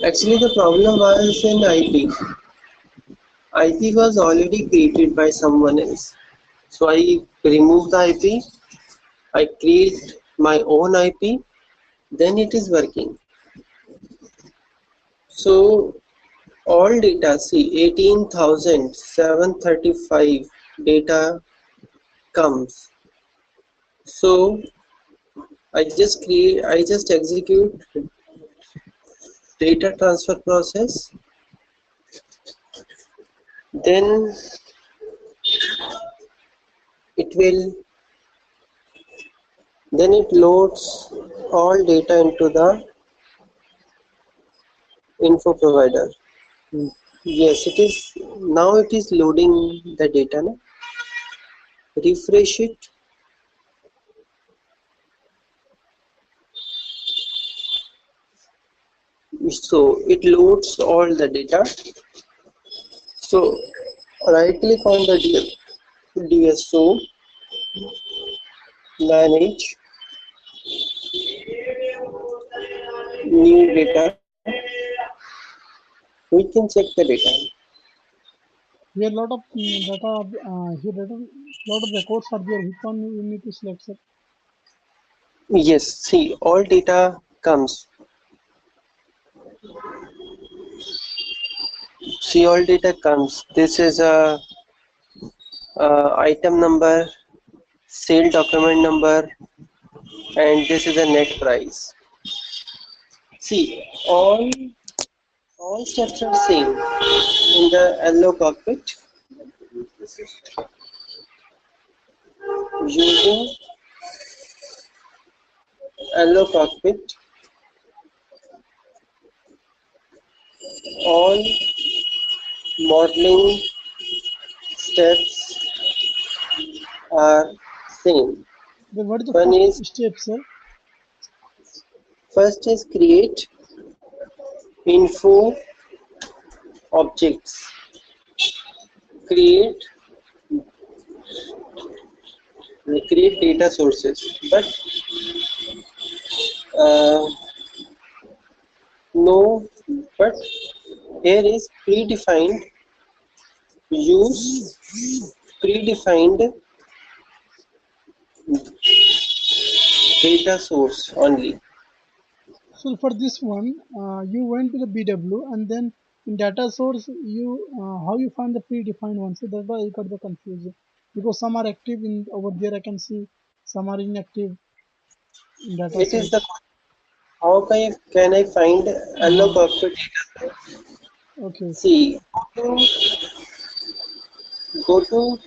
Actually, the problem was in IP. IP was already created by someone else. So I remove the IP, I create my own IP, then it is working. So all data, see 18,735 data comes. So I just execute data transfer process, then it will then it loads all data into the info provider. Yes, it is now it is loading the data. No? Refresh it. So it loads all the data. So right click on the DSO, manage new data. We can check the data. Here lot of data. Here lot of records are there. Which one you need to select, sir? Yes, see all data comes. See all data comes. This is a item number, sale document number, and this is a net price. See all steps are same in the LO cockpit. Using LO cockpit, all modeling steps are same. Then what is the One first is step, sir? first is create info objects. Create create data sources, but uh, no, but here is predefined use predefined data source only. So for this one, you went to the BW and then in data source, you how you find the predefined one. So that's why I got the confusion because some are active in over there. I can see some are inactive in data It is the source. how can I find LO Uh-huh. cockpit data? Okay. See, go to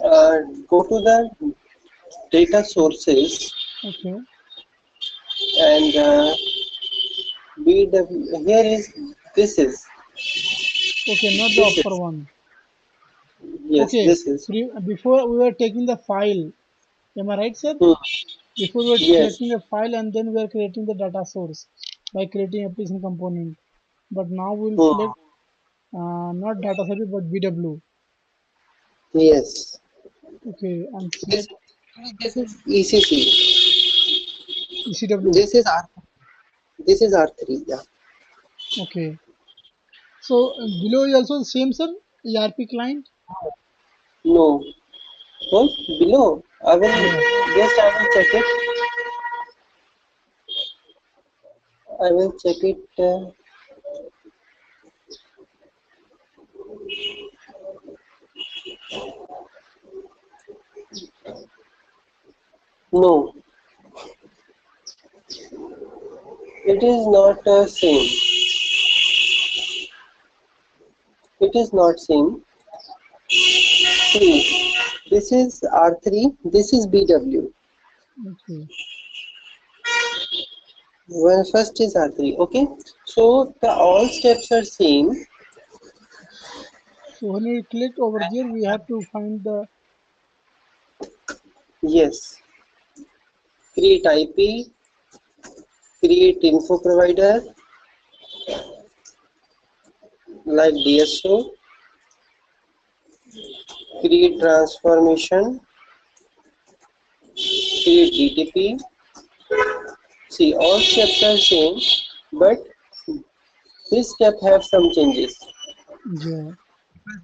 Go to the data sources Okay. and here is this is Okay, not the this upper is one. yes Okay. this is Before we were taking the file. Am I right, sir? hmm. Before we were Yes, creating a file and then we are creating the data source by creating application component. But now we'll hmm. select not data service but BW. Yes. Okay, and This select this is ECC. ECW. This is R. This is R3. Yeah. Okay. So below is also the same, sir. ERP client. No. What below? I will Yeah. just I will check it. I will check it. No, it is not same. It is not same. See, this is R3. This is BW. Okay. Well, first is R3. Okay. So the all steps are same. So when we click over there, we have to find the Yes. Create IP. Create info provider like DSO. Create transformation. Create DTP. See, all steps are same, but this step have some changes. yeah.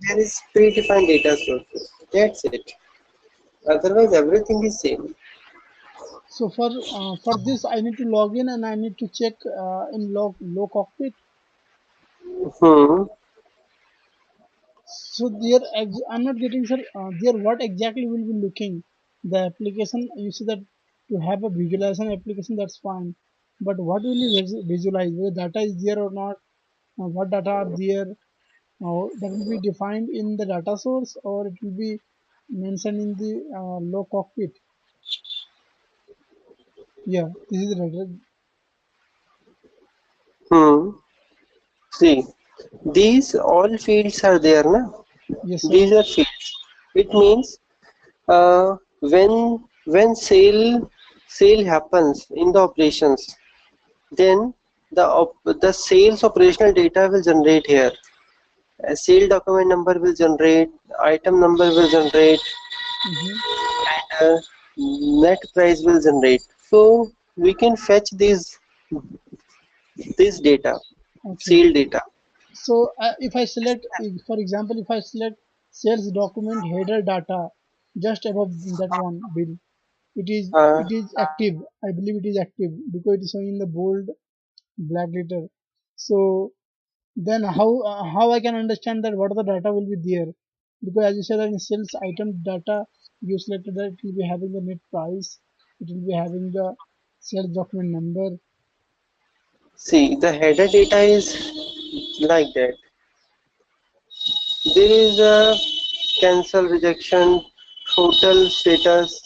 There is predefined data sources. That's it. Otherwise, everything is same. So for this, I need to log in and I need to check in low cockpit. Hmm. So I'm not getting, sir. There, what exactly will be looking the application? You see that to have a visualization application, that's fine. But what will you visualize? Whether data is there or not? What data are there? That will be defined in the data source, or it will be mentioned in the low cockpit. Yeah, this is the data. Hmm. See, these all fields are there, na? Yes, sir. These are fields. It means when sale happens in the operations, then the sales operational data will generate here. A sale document number will generate, item number will generate, Mm-hmm. and net price will generate. So we can fetch this data, Okay. sale data. So if I select, for example, if I select sales document header data just above that one bill, Uh, it is active. I believe it is active because it is showing in the bold black letter. So then how I can understand that what the data will be there? Because as you said that in sales item data, you selected that it will be having the net price, it will be having the sales document number. See, the header data is like that. There is a cancel rejection, total status,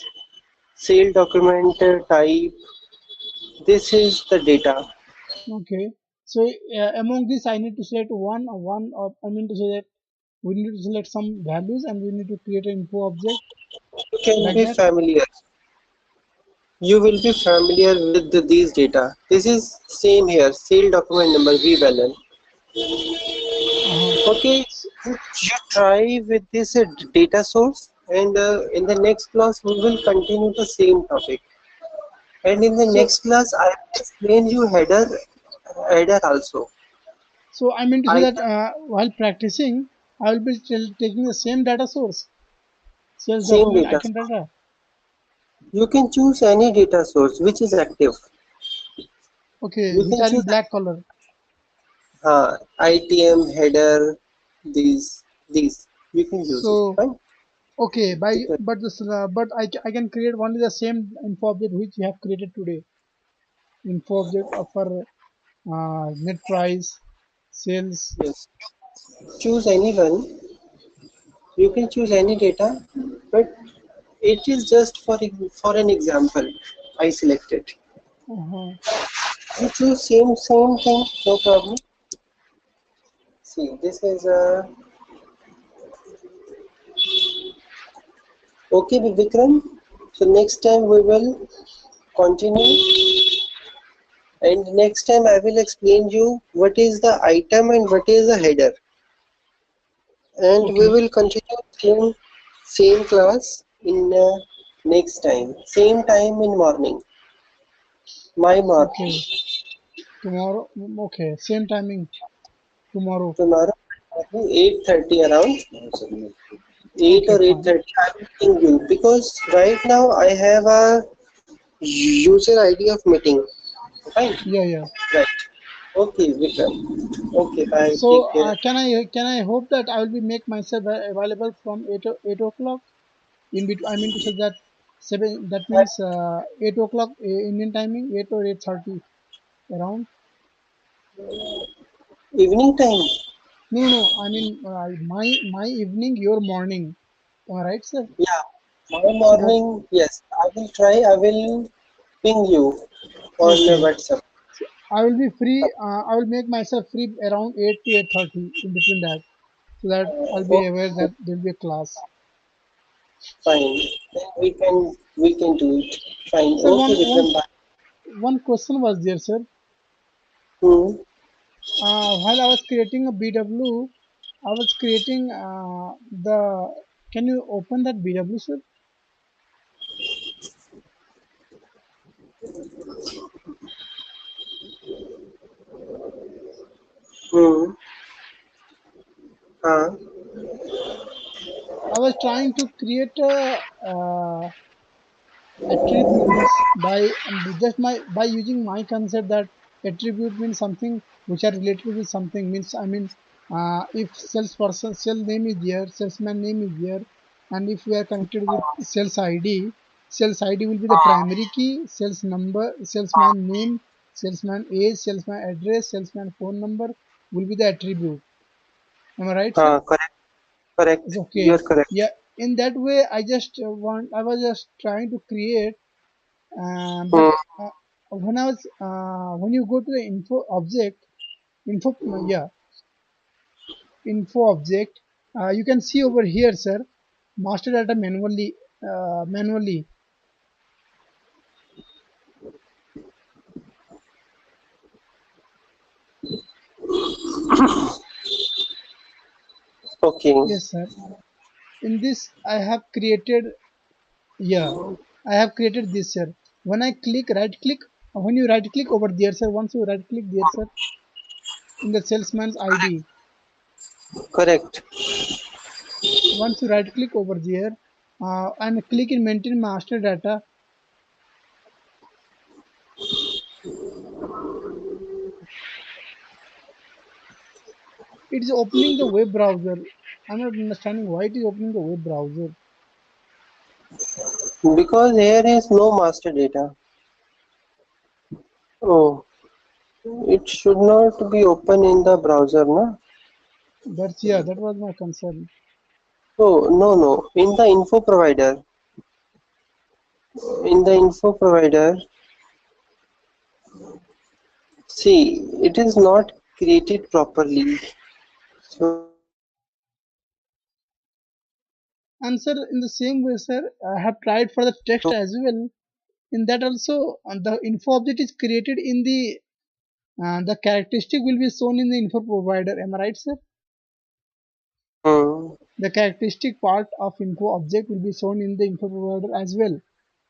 sale document type. This is the data. Okay. So among this, I need to select one. I mean to say that we need to select some values and we need to create an info object You can like be that. familiar. You will be familiar with these data. This is same here. Sale document number V balance. Uh-huh. Okay, you try with this data source, and in the next class we will continue the same topic. And in the So next class, I will explain you header also. I mean to say I that while practicing, I will be taking the same data source, sales same document data item source. data. You can choose any data source which is active. Okay, You which can are in choose black color. ITM header. These you can use it. So Fine. okay, I can create only the same info object which we have created today. Info object for net price, sales. Yes. Choose anyone. You can choose any data. but it is just for an example. I selected. Uh-huh. You choose same thing, no problem. See, this is a okay, Vikram. So next time we will continue, and next time I will explain you what is the item and what is the header, and we Okay. will continue same class in next time, same time in morning, my morning. Okay. Tomorrow. Okay. Same timing tomorrow. Tomorrow 8:30 around 8 Okay. or Fine. 8:30. I will ping you because right now I have a user ID of meeting. Fine. Yeah. Yeah. Right. Okay, Vikram. Okay, bye. So Take care. can I hope that I will be make myself available from 8 o'clock in between. I mean to say that seven. That At means 8 o'clock Indian timing, 8 or 8:30 around. evening time. No, no, no. I mean my evening, your morning. Am I right, sir? Yeah. My So that morning. Yes, I will try. I will ping you on okay. WhatsApp. So I will be free. I will make myself free around 8 to 8:30 in between that, so that I'll be aware Okay, that there will be a class. fine. Then we can do it. Fine. Sir, Okay, one one Vikram. Bye. one question was there, sir. Hmm. While I was creating a BW, I was creating the. Can you open that BW, sir? Hmm. Ah. I was trying to create a attributes just by using my concept that attribute means something which are related with something. Means I mean, if salesperson sales name is there, salesman name is there, and if we are connected with sales id will be the primary key, sales number, salesman name, salesman age, salesman address, salesman phone number will be the attribute. Am I right, sir? Ah. Correct. Correct. It's You are okay. correct. Yeah, in that way I was just trying to create. But Hmm. when you go to the info, yeah, info object, you can see over here, sir, master data manually. Okay. Yes, sir. In this, I have created, yeah, I have created this, sir. When I click right click, when you right click over there, sir, once you right click there, sir, in the salesman's ID, Correct. once you right click over there, and click in maintain master data, it is opening the web browser. I'm not understanding why it is opening the web browser. Because here is no master data. Oh, it should not be open in the browser, na? That's yeah, that was my concern. Oh, no, no. In the info provider. In the info provider, see, it is not created properly. So And sir, in the same way, sir, I have tried for the text as well. In that also, the info object is created in the characteristic will be shown in the info provider. Am I right, sir? hmm. The characteristic part of info object will be shown in the info provider as well.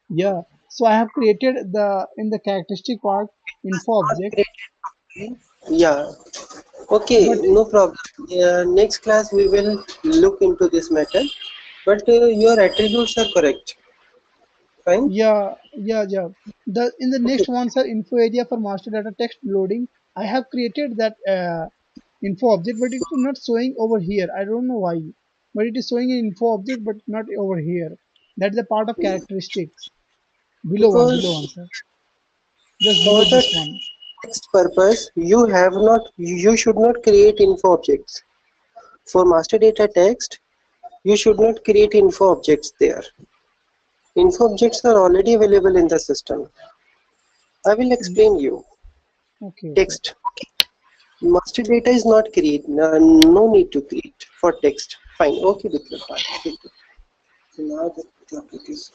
Yeah. So I have created the in the characteristic part info Not object, created. Yeah. Okay, but no problem. Next class we will look into this matter. But your attributes are correct. Fine. yeah, yeah, yeah. The in the Okay. next one, sir, info area for master data text loading. I have created that info object, but it is not showing over here. I don't know why, but it is showing an info object, but not over here. That's the part of characteristics. Below one, Because sir. Just for below the this one. text purpose, you should not create info objects. For master data text, You should not create info objects there. Info objects are already available in the system. I will explain you. Okay, okay. Text. Master data is not create. No need to create for text. Fine. Okay, Biplab. Fine. So now the topic is